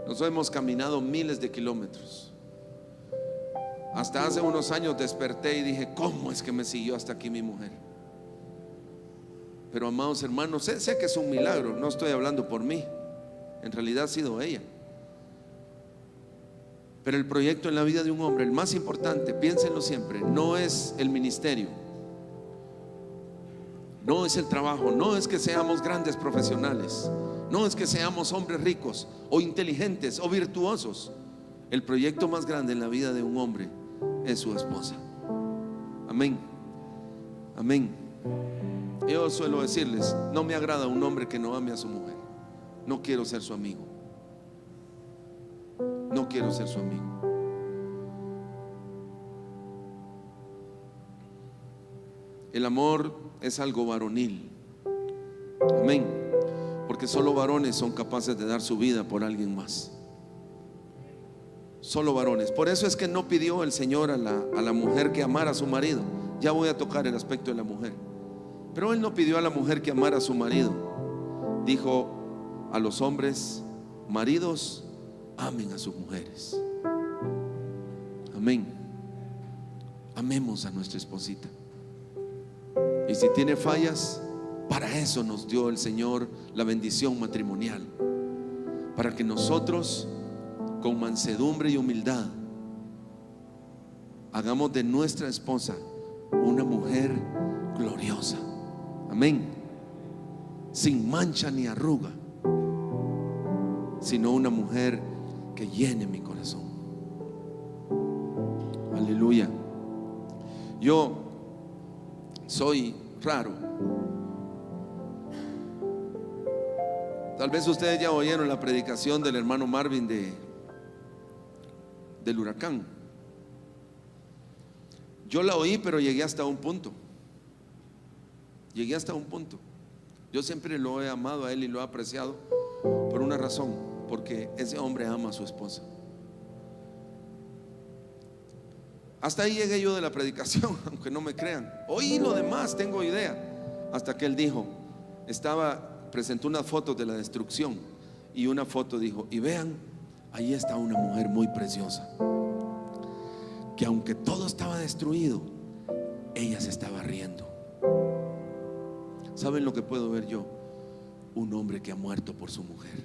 Nosotros hemos caminado miles de kilómetros. Hasta hace unos años desperté y dije: ¿cómo es que me siguió hasta aquí mi mujer? Pero amados hermanos, sé que es un milagro. No estoy hablando por mí, en realidad ha sido ella. Pero el proyecto en la vida de un hombre, el más importante, piénsenlo siempre, no es el ministerio, no es el trabajo, no es que seamos grandes profesionales, no es que seamos hombres ricos o inteligentes o virtuosos. El proyecto más grande en la vida de un hombre es su esposa. Amén. Amén. Yo suelo decirles: no me agrada un hombre que no ame a su mujer. No quiero ser su amigo. No quiero ser su amigo. El amor es algo varonil. Amén. Porque solo varones son capaces de dar su vida por alguien más. Solo varones. Por eso es que no pidió el Señor a la mujer que amara a su marido. Ya voy a tocar el aspecto de la mujer. Pero Él no pidió a la mujer que amara a su marido. Dijo a los hombres: maridos, amen a sus mujeres. Amén. Amemos a nuestra esposita. Y si tiene fallas, para eso nos dio el Señor la bendición matrimonial, para que nosotros con mansedumbre y humildad hagamos de nuestra esposa una mujer gloriosa. Amén. Sin mancha ni arruga, sino una mujer que llene mi corazón. Aleluya. Yo soy raro. Tal vez ustedes ya oyeron la predicación del hermano Marvin del huracán. Yo la oí, pero llegué hasta un punto. Llegué hasta un punto. Yo siempre lo he amado a él y lo he apreciado por una razón, porque ese hombre ama a su esposa. Hasta ahí llegué yo de la predicación, aunque no me crean. Oí lo demás, tengo idea. Hasta que él dijo, presentó unas fotos de la destrucción, y una foto dijo, y vean, ahí está una mujer muy preciosa, que aunque todo estaba destruido, ella se estaba riendo. ¿Saben lo que puedo ver yo? Un hombre que ha muerto por su mujer.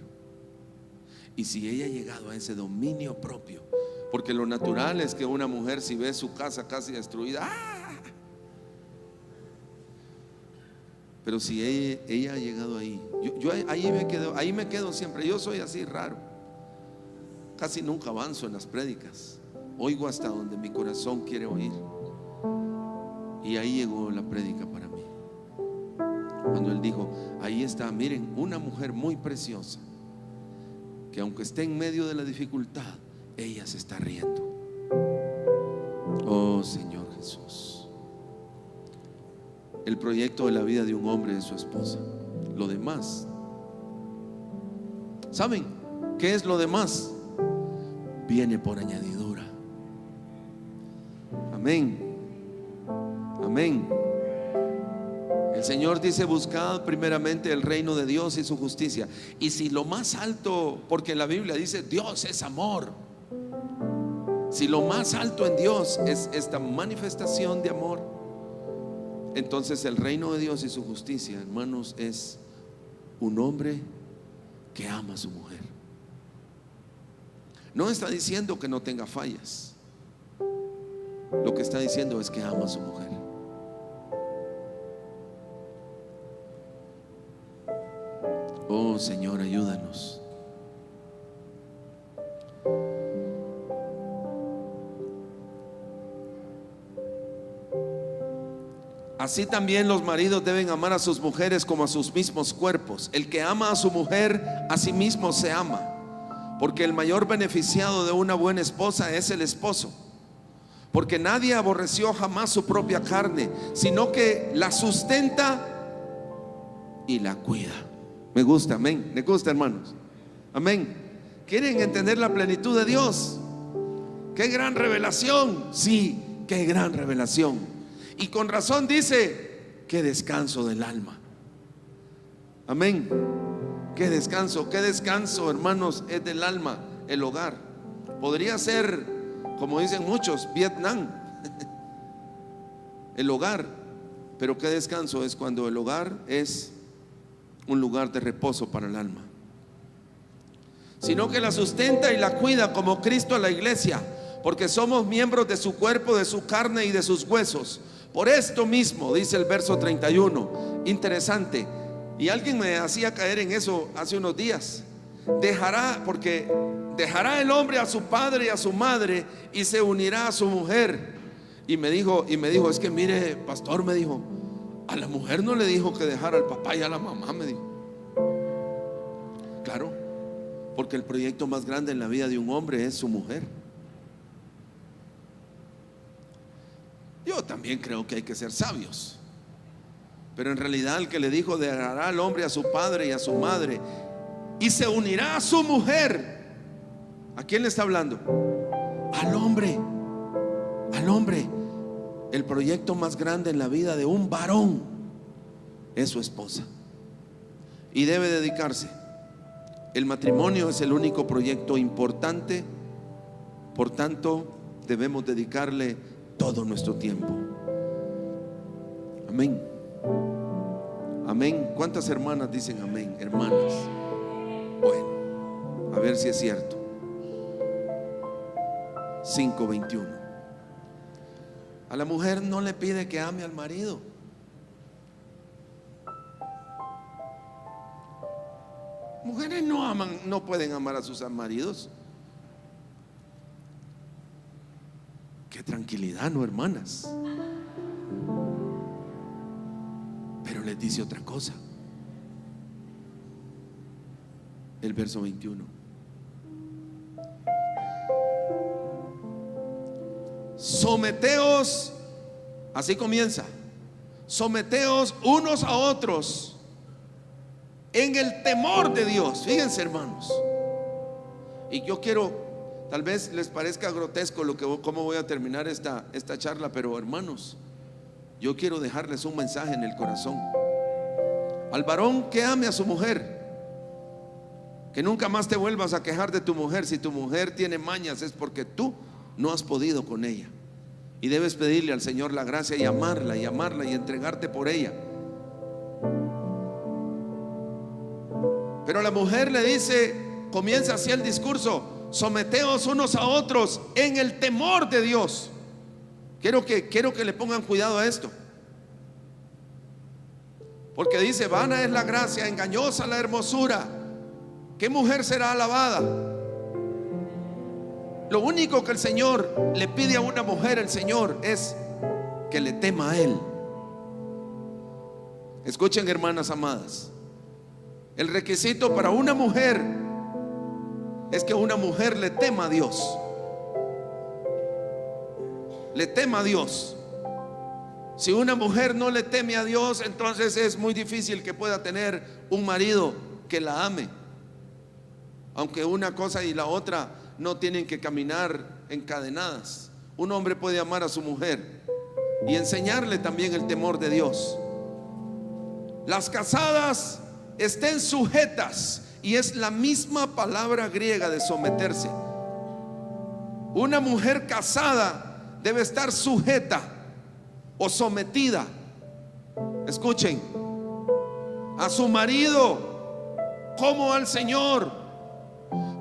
Y si ella ha llegado a ese dominio propio, porque lo natural es que una mujer, si ve su casa casi destruida, ¡ah! Pero si ella ha llegado ahí, yo ahí me quedo siempre. Yo soy así raro, casi nunca avanzo en las prédicas, oigo hasta donde mi corazón quiere oír. Y ahí llegó la prédica para mí, cuando él dijo, ahí está, miren, una mujer muy preciosa, que aunque esté en medio de la dificultad, ella se está riendo. Oh Señor Jesús. El proyecto de la vida de un hombre es su esposa. Lo demás, ¿saben qué es lo demás? Viene por añadidura. Amén. Amén. El Señor dice, buscad primeramente el reino de Dios y su justicia. Y si lo más alto, porque la Biblia dice Dios es amor, si lo más alto en Dios es esta manifestación de amor, entonces el reino de Dios y su justicia, hermanos, es un hombre que ama a su mujer. No está diciendo que no tenga fallas. Lo que está diciendo es que ama a su mujer. Oh Señor, ayúdanos. Así también los maridos deben amar a sus mujeres como a sus mismos cuerpos. El que ama a su mujer, a sí mismo se ama, porque el mayor beneficiado de una buena esposa es el esposo. Porque nadie aborreció jamás su propia carne, sino que la sustenta y la cuida. Me gusta, amén. Me gusta, hermanos. Amén. ¿Quieren entender la plenitud de Dios? ¡Qué gran revelación! Sí, qué gran revelación. Y con razón dice, qué descanso del alma. Amén. Qué descanso, hermanos, es del alma el hogar. Podría ser, como dicen muchos, Vietnam, el hogar. Pero qué descanso es cuando el hogar es un lugar de reposo para el alma. Sino que la sustenta y la cuida como Cristo a la iglesia, porque somos miembros de su cuerpo, de su carne y de sus huesos. Por esto mismo, dice el verso 31, interesante, y alguien me hacía caer en eso hace unos días. Dejará el hombre a su padre y a su madre y se unirá a su mujer. Y me dijo, es que mire, pastor, me dijo, a la mujer no le dijo que dejara al papá y a la mamá, me dijo. Claro, porque el proyecto más grande en la vida de un hombre es su mujer. Yo también creo que hay que ser sabios, pero en realidad el que le dijo dejará al hombre a su padre y a su madre y se unirá a su mujer, ¿a quién le está hablando? Al hombre. Al hombre. El proyecto más grande en la vida de un varón es su esposa, y debe dedicarse. El matrimonio es el único proyecto importante, por tanto debemos dedicarle todo nuestro tiempo. Amén. Amén. ¿Cuántas hermanas dicen amén? Hermanas. Bueno, a ver si es cierto. 5:21. A la mujer no le pide que ame al marido. Mujeres no aman, no pueden amar a sus maridos. Qué tranquilidad, ¿no, hermanas? Pero les dice otra cosa. El verso 21. Someteos, así comienza. Someteos unos a otros en el temor de Dios. Fíjense, hermanos. Y yo quiero, tal vez les parezca grotesco cómo voy a terminar esta charla, pero hermanos, yo quiero dejarles un mensaje en el corazón. Al varón que ame a su mujer, que nunca más te vuelvas a quejar de tu mujer. Si tu mujer tiene mañas, es porque tú no has podido con ella, y debes pedirle al Señor la gracia y amarla y entregarte por ella. Pero la mujer le dice, comienza así el discurso: someteos unos a otros en el temor de Dios. Quiero que le pongan cuidado a esto, porque dice: vana es la gracia, engañosa la hermosura. ¿Qué mujer será alabada? Lo único que el Señor le pide a una mujer, el Señor, es que le tema a Él. Escuchen, hermanas amadas, el requisito para una mujer es que una mujer le tema a Dios. Le tema a Dios. Si una mujer no le teme a Dios, entonces es muy difícil que pueda tener un marido que la ame. Aunque una cosa y la otra no tienen que caminar encadenadas. Un hombre puede amar a su mujer y enseñarle también el temor de Dios. Las casadas estén sujetas, y es la misma palabra griega de someterse. Una mujer casada debe estar sujeta o sometida, escuchen, a su marido como al Señor.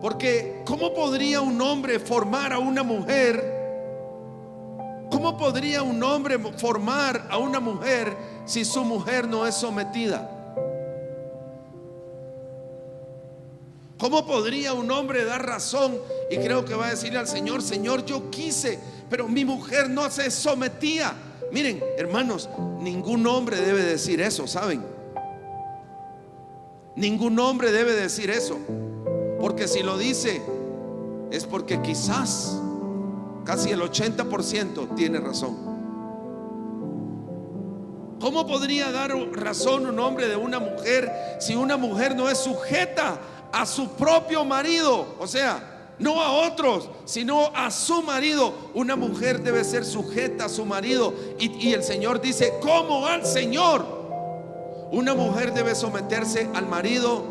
Porque ¿cómo podría un hombre formar a una mujer? ¿Cómo podría un hombre formar a una mujer si su mujer no es sometida? ¿Cómo podría un hombre dar razón? Y creo que va a decirle al Señor: Señor, yo quise, pero mi mujer no se sometía. Miren, hermanos, ningún hombre debe decir eso, ¿saben? Ningún hombre debe decir eso, porque si lo dice es porque quizás casi el 80% tiene razón. ¿Cómo podría dar razón un hombre de una mujer si una mujer no es sujeta a su propio marido? O sea, no a otros, sino a su marido. Una mujer debe ser sujeta a su marido, y el Señor dice: como al Señor. Una mujer debe someterse al marido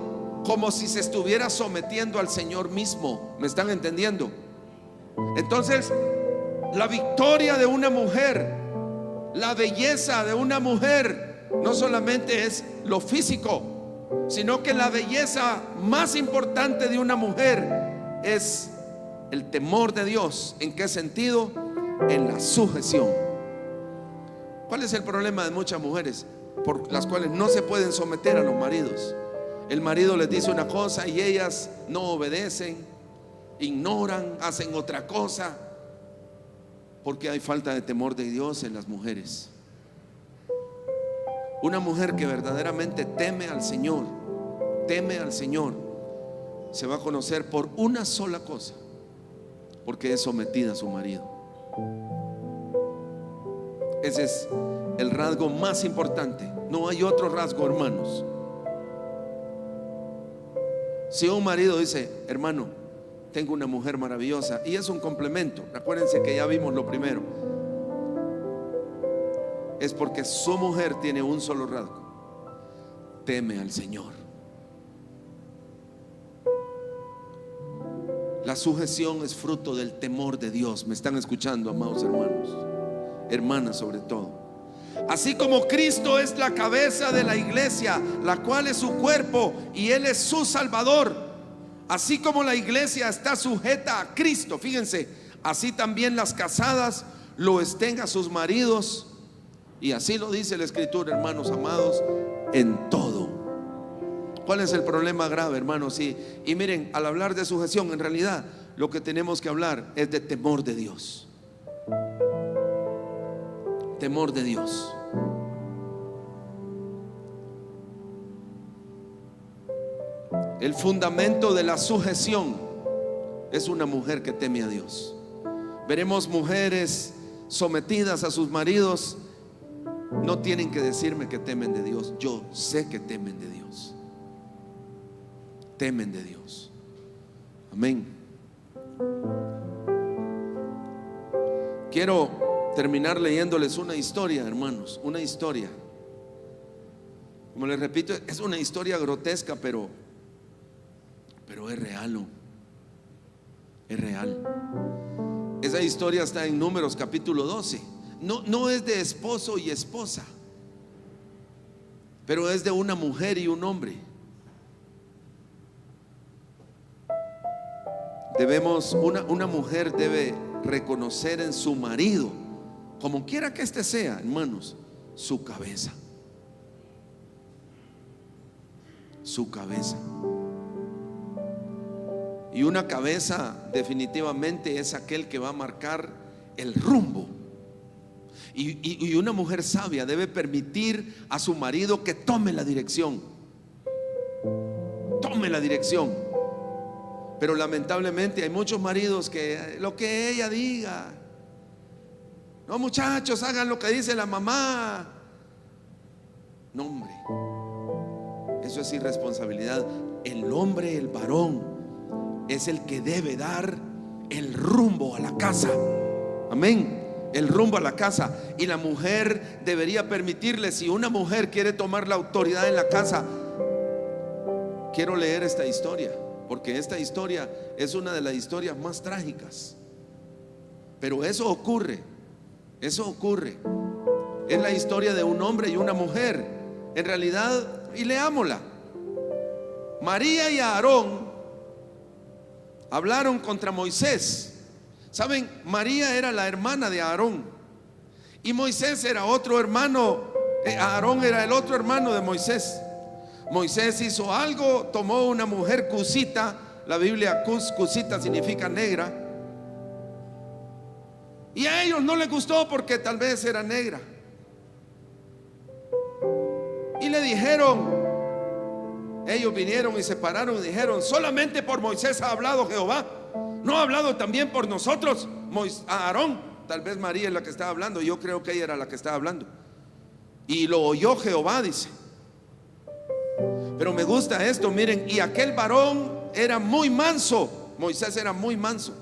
como si se estuviera sometiendo al Señor mismo. ¿Me están entendiendo? Entonces, la victoria de una mujer, la belleza de una mujer, no solamente es lo físico, sino que la belleza más importante de una mujer es el temor de Dios. ¿En qué sentido? En la sujeción. ¿Cuál es el problema de muchas mujeres por las cuales no se pueden someter a los maridos? El marido les dice una cosa y ellas no obedecen, ignoran, hacen otra cosa, porque hay falta de temor de Dios en las mujeres. Una mujer que verdaderamente teme al Señor, se va a conocer por una sola cosa: porque es sometida a su marido. Ese es el rasgo más importante. No hay otro rasgo, hermanos. Si un marido dice: hermano, tengo una mujer maravillosa, y es un complemento, acuérdense que ya vimos lo primero, es porque su mujer tiene un solo rasgo: teme al Señor. La sujeción es fruto del temor de Dios. ¿Me están escuchando, amados hermanos? Hermanas sobre todo. Así como Cristo es la cabeza de la iglesia, la cual es su cuerpo y Él es su Salvador, así como la iglesia está sujeta a Cristo, fíjense, así también las casadas lo estén a sus maridos. Y así lo dice la Escritura, hermanos amados, en todo. ¿Cuál es el problema grave, hermanos? Y miren, al hablar de sujeción, en realidad lo que tenemos que hablar es de temor de Dios. Temor de Dios. El fundamento de la sujeción es una mujer que teme a Dios. Veremos mujeres sometidas a sus maridos. No tienen que decirme que temen de Dios. Yo sé que temen de Dios. Temen de Dios. Amén. Quiero terminar leyéndoles una historia, hermanos. Una historia. Como les repito, es una historia grotesca, pero es real, ¿no? Es real. Esa historia está en Números capítulo 12. No es de esposo y esposa, pero es de una mujer y un hombre. Una mujer debe reconocer en su marido, como quiera que éste sea, hermanos, su cabeza. Su cabeza. Y una cabeza definitivamente es aquel que va a marcar el rumbo. Y una mujer sabia debe permitir a su marido que tome la dirección. Tome la dirección. Pero lamentablemente hay muchos maridos que lo que ella diga. No, muchachos, hagan lo que dice la mamá. No, hombre, eso es irresponsabilidad. El hombre, el varón, es el que debe dar el rumbo a la casa. Amén. El rumbo a la casa. Y la mujer debería permitirle. Si una mujer quiere tomar la autoridad en la casa, quiero leer esta historia, porque esta historia es una de las historias más trágicas. Pero eso ocurre. Eso ocurre. Es la historia de un hombre y una mujer. En realidad, y leámosla. María y Aarón hablaron contra Moisés. Saben, María era la hermana de Aarón y Moisés era otro hermano. Aarón era el otro hermano de Moisés. Moisés hizo algo, tomó una mujer cusita. La Biblia cusita significa negra, y a ellos no les gustó porque tal vez era negra. Y le dijeron, ellos vinieron y se pararon y dijeron: solamente por Moisés ha hablado Jehová, ¿no ha hablado también por nosotros Aarón? Tal vez María es la que estaba hablando. Yo creo que ella era la que estaba hablando. Y lo oyó Jehová, dice. Pero me gusta esto, miren. Y aquel varón era muy manso. Moisés era muy manso,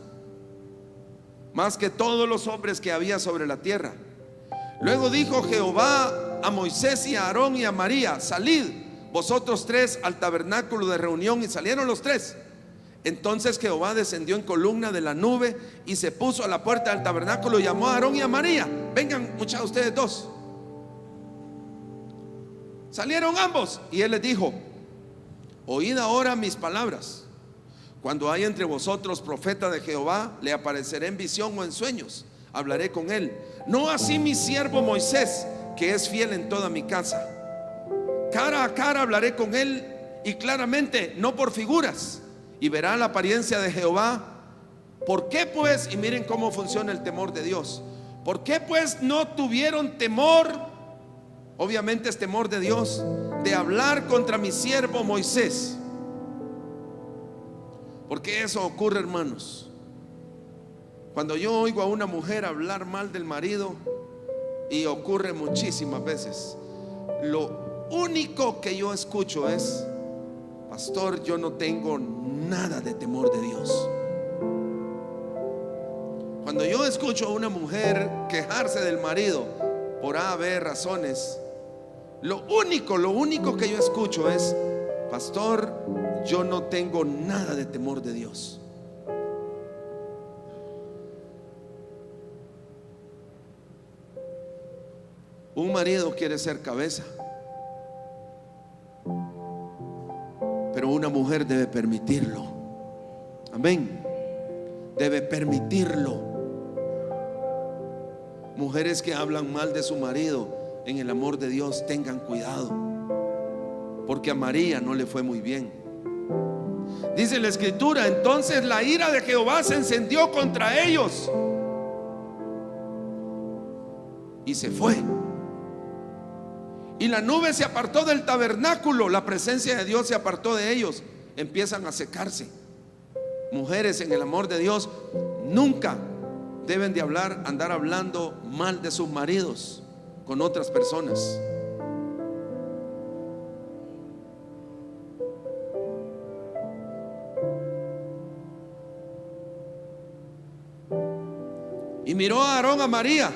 más que todos los hombres que había sobre la tierra. Luego dijo Jehová a Moisés y a Aarón y a María: salid vosotros tres al tabernáculo de reunión. Y salieron los tres. Entonces Jehová descendió en columna de la nube y se puso a la puerta del tabernáculo y llamó a Aarón y a María: vengan, muchachos, ustedes dos. Salieron ambos y él les dijo: oíd ahora mis palabras. Cuando haya entre vosotros profeta de Jehová, le apareceré en visión o en sueños, hablaré con él. No así mi siervo Moisés, que es fiel en toda mi casa. Cara a cara hablaré con él, y claramente, no por figuras, y verá la apariencia de Jehová. ¿Por qué pues? Y miren cómo funciona el temor de Dios. ¿Por qué pues no tuvieron temor? Obviamente es temor de Dios, de hablar contra mi siervo Moisés. Porque eso ocurre, hermanos. Cuando yo oigo a una mujer hablar mal del marido, y ocurre muchísimas veces, lo único que yo escucho es: pastor, yo no tengo nada de temor de Dios. Cuando yo escucho a una mujer quejarse del marido por A, B razones, lo único que yo escucho es: pastor, yo no tengo nada de temor de Dios. Un marido quiere ser cabeza, pero una mujer debe permitirlo. Amén. Debe permitirlo. Mujeres que hablan mal de su marido, en el amor de Dios, tengan cuidado, porque a María no le fue muy bien. Dice la escritura: entonces la ira de Jehová se encendió contra ellos y se fue. Y la nube se apartó del tabernáculo, la presencia de Dios se apartó de ellos, empiezan a secarse. Mujeres en el amor de Dios nunca deben de andar hablando mal de sus maridos con otras personas. Y miró a Aarón a María,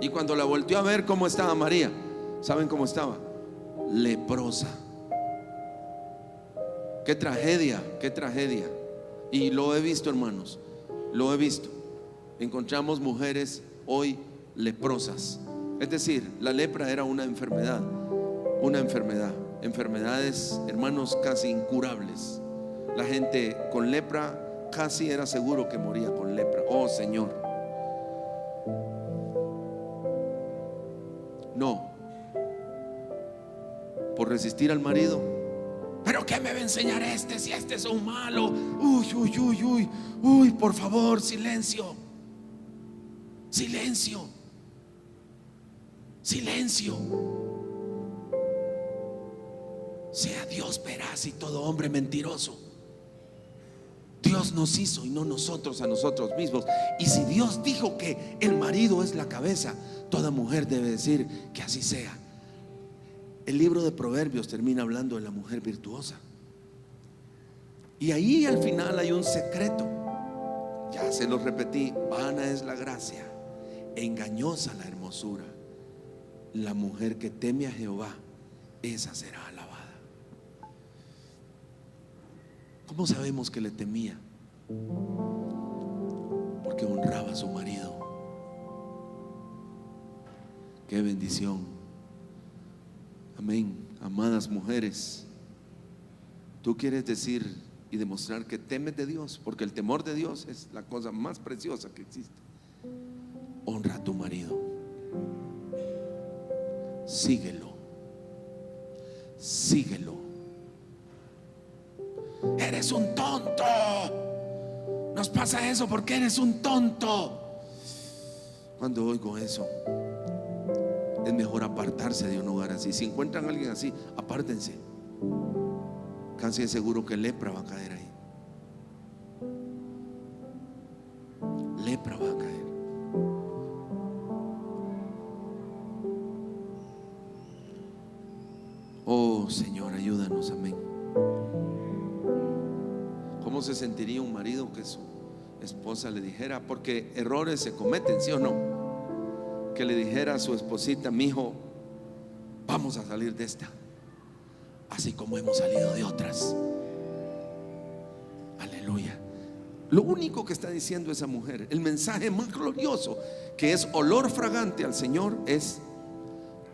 y cuando la volteó a ver cómo estaba María, ¿saben cómo estaba? Leprosa. Qué tragedia, qué tragedia. Y lo he visto, hermanos, lo he visto. Encontramos mujeres hoy leprosas. Es decir, la lepra era una enfermedad. Enfermedades, hermanos, casi incurables. La gente con lepra casi era seguro que moría con lepra. Oh Señor. No, por resistir al marido. ¿Pero qué me va a enseñar este si este es un malo? Uy, por favor, silencio. Silencio. Silencio. Sea Dios veraz y todo hombre mentiroso. Dios nos hizo y no nosotros a nosotros mismos. Y si Dios dijo que el marido es la cabeza, toda mujer debe decir que así sea. El libro de Proverbios termina hablando de la mujer virtuosa. Y ahí al final hay un secreto. Ya se lo repetí: vana es la gracia, engañosa la hermosura. La mujer que teme a Jehová, esa será alabada. ¿Cómo sabemos que le temía? Porque honraba a su marido. Qué bendición. Amén. Amadas mujeres, tú quieres decir y demostrar que temes de Dios, porque el temor de Dios es la cosa más preciosa que existe. Honra a tu marido. Síguelo. Síguelo. Eres un tonto. Nos pasa eso porque eres un tonto. Cuando oigo eso, es mejor apartarse de un lugar así. Si encuentran a alguien así, apártense. Casi es seguro que lepra va a caer ahí. Lepra va a caer. Oh Señor, ayúdanos, amén. ¿Cómo se sentiría un marido que su esposa le dijera? Porque errores se cometen, ¿sí o no? Que le dijera a su esposita: mi hijo, vamos a salir de esta, así como hemos salido de otras. Aleluya. Lo único que está diciendo esa mujer, el mensaje más glorioso, que es olor fragante al Señor, es: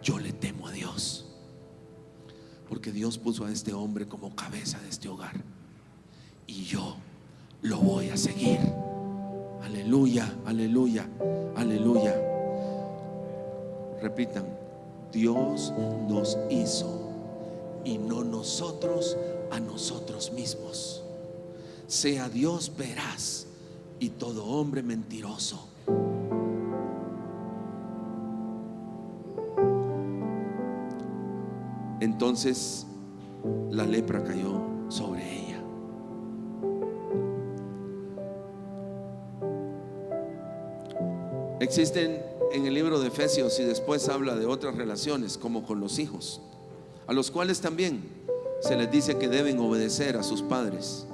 yo le temo a Dios, porque Dios puso a este hombre como cabeza de este hogar, y yo lo voy a seguir. Aleluya, aleluya, aleluya. Repitan: Dios nos hizo y no nosotros a nosotros mismos. Sea Dios veraz y todo hombre mentiroso. Entonces la lepra cayó sobre ella. Existen en el libro de Efesios, y después habla de otras relaciones, como con los hijos, a los cuales también se les dice que deben obedecer a sus padres.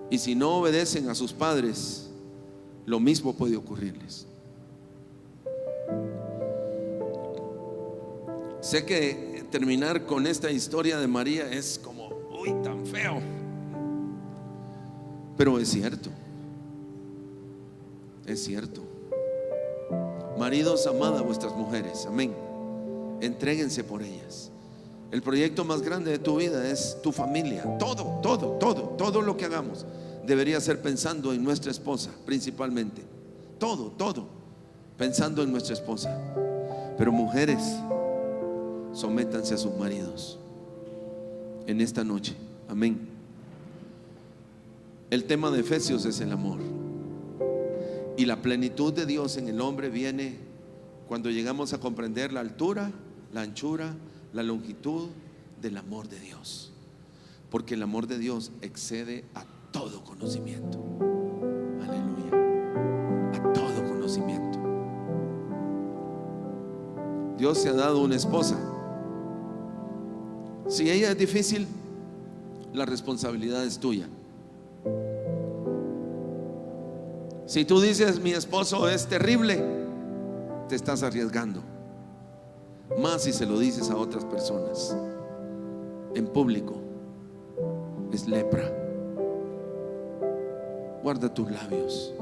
Y si no obedecen a sus padres, lo mismo puede ocurrirles. Sé que terminar con esta historia de María es como, uy, tan feo, pero es cierto. Es cierto. Maridos, amad a vuestras mujeres, amén. Entréguense por ellas. El proyecto más grande de tu vida es tu familia. Todo lo que hagamos debería ser pensando en nuestra esposa, principalmente. Todo pensando en nuestra esposa. Pero mujeres, sométanse a sus maridos en esta noche, amén. El tema de Efesios es el amor. Y la plenitud de Dios en el hombre viene cuando llegamos a comprender la altura, la anchura, la longitud del amor de Dios. Porque el amor de Dios excede a todo conocimiento. Aleluya. A todo conocimiento. Dios se ha dado una esposa. Si ella es difícil, la responsabilidad es tuya. Si tú dices mi esposo es terrible, te estás arriesgando. Más si se lo dices a otras personas en público. Es lepra. Guarda tus labios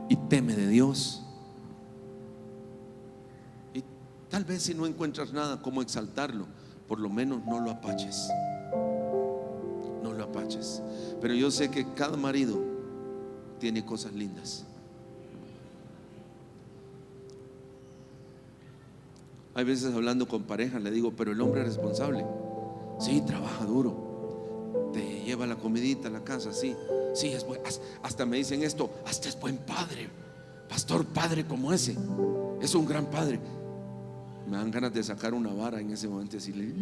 y teme de Dios. Y tal vez si no encuentras nada como exaltarlo, por lo menos no lo apaches. No lo apaches. Pero yo sé que cada marido tiene cosas lindas. Hay veces hablando con pareja le digo, pero el hombre es responsable. Sí, trabaja duro, te lleva la comidita a la casa, sí, es buen, hasta me dicen esto, hasta es buen padre, pastor, padre como ese, es un gran padre. Me dan ganas de sacar una vara en ese momento y decirle,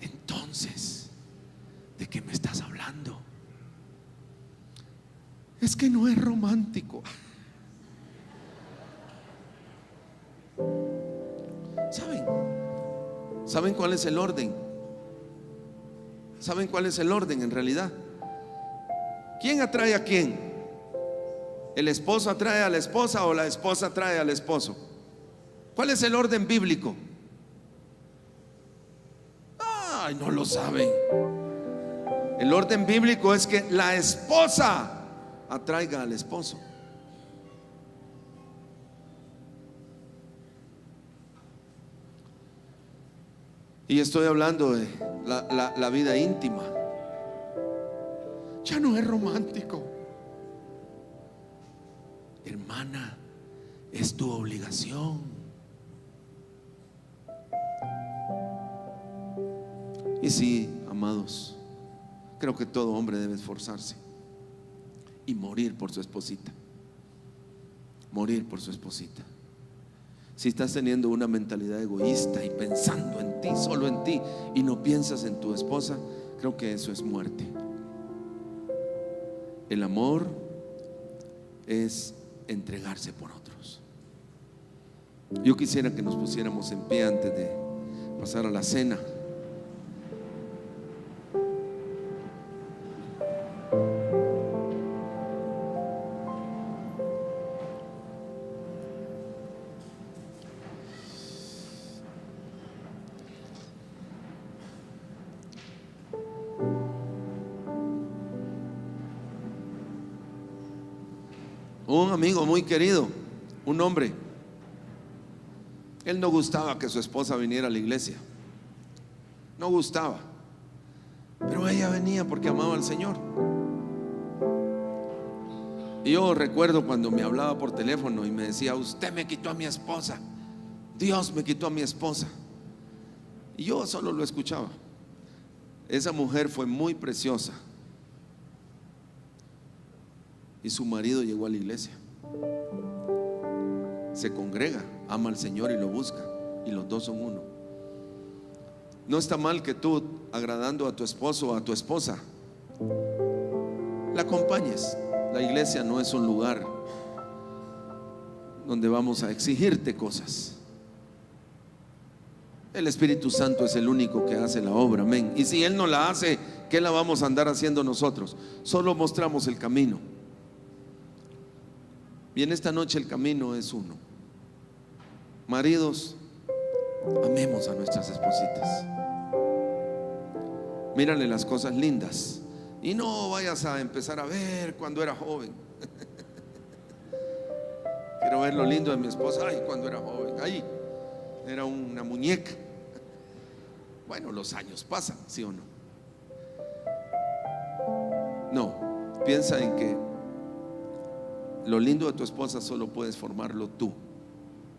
entonces, ¿de qué me estás hablando? Es que no es romántico. ¿Saben cuál es el orden? ¿Saben cuál es el orden en realidad? ¿Quién atrae a quién? ¿El esposo atrae a la esposa o la esposa atrae al esposo? ¿Cuál es el orden bíblico? Ay, no lo saben. El orden bíblico es que la esposa atraiga al esposo. Y estoy hablando de la vida íntima. Ya no es romántico. Hermana, es tu obligación. Y sí, amados, creo que todo hombre debe esforzarse y morir por su esposita. Morir por su esposita. Si estás teniendo una mentalidad egoísta y pensando en ti, solo en ti, y no piensas en tu esposa, creo que eso es muerte. El amor es entregarse por otros. Yo quisiera que nos pusiéramos en pie antes de pasar a la cena. Un amigo muy querido, un hombre, él no gustaba que su esposa viniera a la iglesia. No gustaba, pero ella venía porque amaba al Señor. Y yo recuerdo cuando me hablaba por teléfono y me decía, usted me quitó a mi esposa, Dios me quitó a mi esposa. Y yo solo lo escuchaba. Esa mujer fue muy preciosa. Y su marido llegó a la iglesia. Se congrega, ama al Señor y lo busca. Y los dos son uno. No está mal que tú, agradando a tu esposo o a tu esposa, la acompañes. La iglesia no es un lugar donde vamos a exigirte cosas. El Espíritu Santo es el único que hace la obra, amén. Y si Él no la hace, ¿qué la vamos a andar haciendo nosotros? Solo mostramos el camino. Y en esta noche el camino es uno. Maridos, amemos a nuestras espositas. Mírale las cosas lindas. Y no vayas a empezar a ver cuando era joven. quiero ver lo lindo de mi esposa. Ay, cuando era joven, ay, era una muñeca. Bueno, los años pasan, ¿sí o no? No, piensa en que lo lindo de tu esposa solo puedes formarlo tú,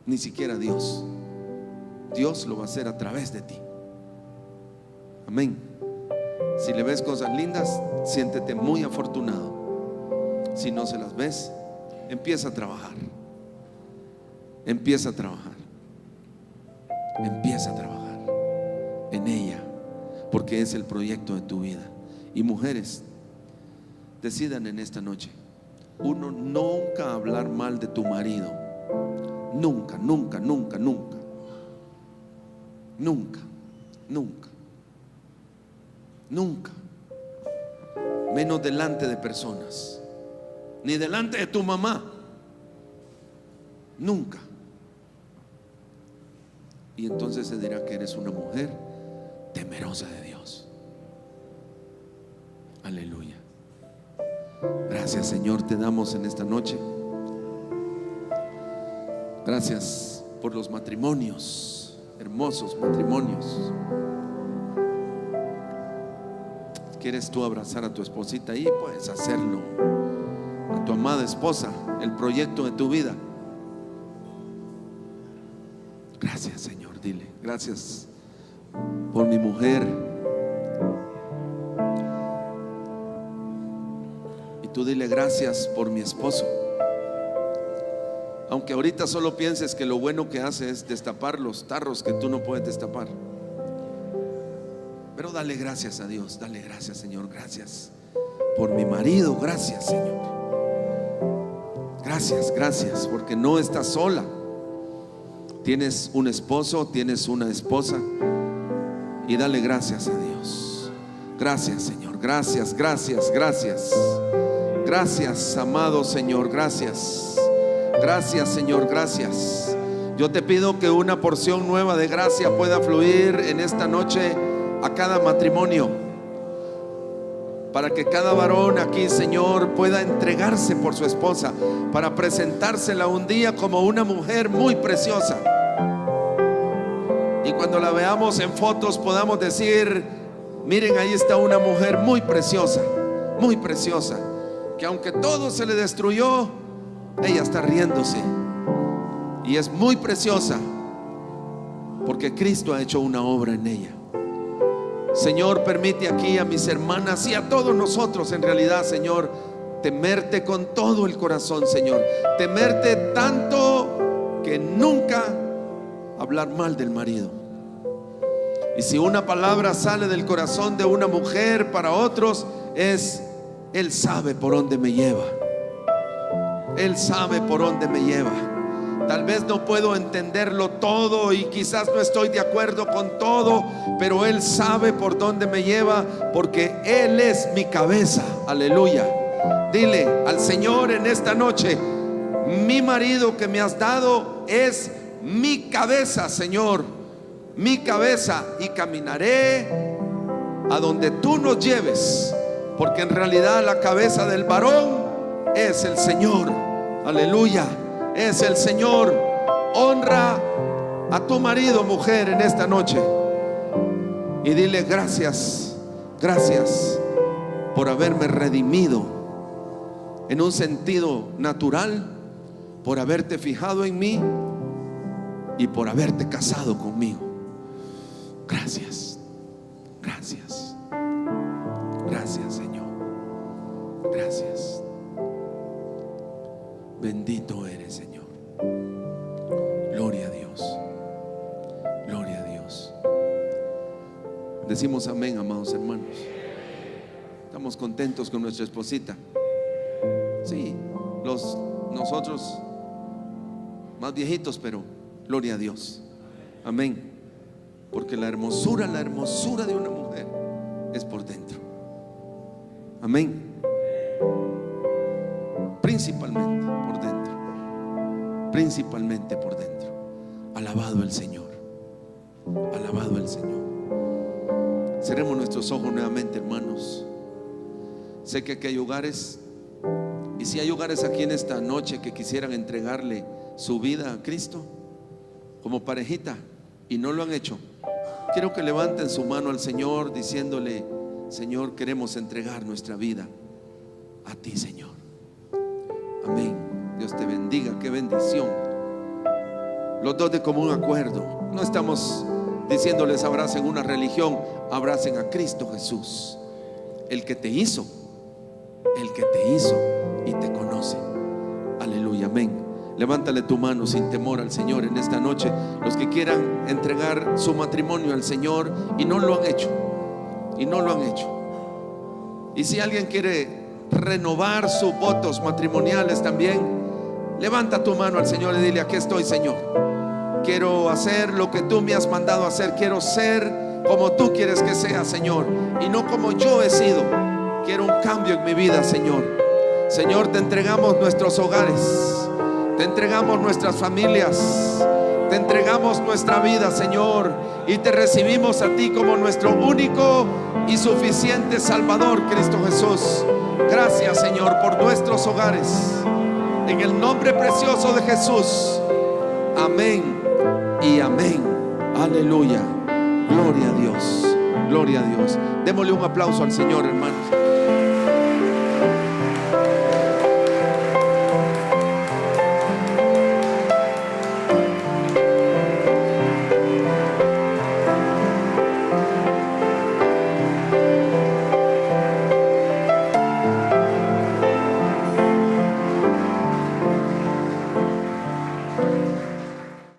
ni siquiera Dios. Dios lo va a hacer a través de ti. Amén. Si le ves cosas lindas, siéntete muy afortunado. Si no se las ves, empieza a trabajar. Empieza a trabajar. Empieza a trabajar en ella, porque es el proyecto de tu vida. Y mujeres, decidan en esta noche, uno, nunca hablar mal de tu marido. Nunca, nunca, nunca, nunca. Nunca, nunca. Nunca. Menos delante de personas, ni delante de tu mamá. Nunca. Y entonces se dirá que eres una mujer temerosa de Dios. Aleluya. Gracias, Señor, te damos en esta noche. Gracias por los matrimonios, hermosos matrimonios. ¿Quieres tú abrazar a tu esposita ahí? Puedes hacerlo. A tu amada esposa, el proyecto de tu vida. Gracias, Señor, dile. Gracias por mi mujer. Y tú dile: gracias por mi esposo. Aunque ahorita solo pienses que lo bueno que hace es destapar los tarros que tú no puedes destapar, pero dale gracias a Dios. Dale gracias, Señor. Gracias por mi marido. Gracias, Señor. Gracias, gracias, porque no estás sola. Tienes un esposo, tienes una esposa. Y dale gracias a Dios. Gracias, Señor. Gracias, gracias, gracias. Gracias, amado Señor. Gracias. Gracias, Señor. Gracias. Yo te pido que una porción nueva de gracia pueda fluir en esta noche a cada matrimonio, para que cada varón aquí, Señor, pueda entregarse por su esposa, para presentársela un día como una mujer muy preciosa. Y cuando la veamos en fotos podamos decir: miren, ahí está una mujer muy preciosa, que aunque todo se le destruyó, ella está riéndose y es muy preciosa, porque Cristo ha hecho una obra en ella. Señor, permite aquí a mis hermanas y a todos nosotros, en realidad, Señor, temerte con todo el corazón, Señor. Temerte tanto que nunca hablar mal del marido. Y si una palabra sale del corazón de una mujer para otros, es: Él sabe por dónde me lleva. Él sabe por dónde me lleva. Tal vez no puedo entenderlo todo y quizás no estoy de acuerdo con todo, pero Él sabe por dónde me lleva, porque Él es mi cabeza. Aleluya. Dile al Señor en esta noche: mi marido que me has dado es mi cabeza, Señor, mi cabeza, y caminaré a donde tú nos lleves, porque en realidad la cabeza del varón es el Señor. Aleluya. Es el Señor. Honra a tu marido, mujer, en esta noche, y dile: gracias, gracias por haberme redimido en un sentido natural, por haberte fijado en mí y por haberte casado conmigo. Gracias, gracias, gracias, Señor. Gracias. Bendito eres, Señor. Gloria a Dios. Gloria a Dios. Decimos amén, amados hermanos. Estamos contentos con nuestra esposita. Sí, nosotros más viejitos, pero gloria a Dios. Amén. Porque la hermosura de una mujer es por dentro. Amén. Principalmente por dentro. Principalmente por dentro. Alabado el Señor. Alabado el Señor. Cerremos nuestros ojos nuevamente, hermanos. Sé que aquí hay hogares Y si hay hogares aquí en esta noche que quisieran entregarle su vida a Cristo como parejita y no lo han hecho, quiero que levanten su mano al Señor diciéndole: Señor, queremos entregar nuestra vida a ti, Señor. Amén. Dios te bendiga, qué bendición. Los dos de común acuerdo. No estamos diciéndoles abracen una religión, abracen a Cristo Jesús, el que te hizo y te conoce. Aleluya, amén. Levántale tu mano sin temor al Señor en esta noche. Los que quieran entregar su matrimonio al Señor y no lo han hecho, y si alguien quiere renovar sus votos matrimoniales también, levanta tu mano al Señor y dile: aquí estoy, Señor. Quiero hacer lo que tú me has mandado hacer. Quiero ser como tú quieres que sea, Señor, y no como yo he sido. Quiero un cambio en mi vida, Señor. Señor, te entregamos nuestros hogares, te entregamos nuestras familias, te entregamos nuestra vida, Señor, y te recibimos a ti como nuestro único y suficiente Salvador, Cristo Jesús. Gracias, Señor, por nuestros hogares, en el nombre precioso de Jesús. Amén y amén. Aleluya. Gloria a Dios. Gloria a Dios. Démosle un aplauso al Señor, hermanos.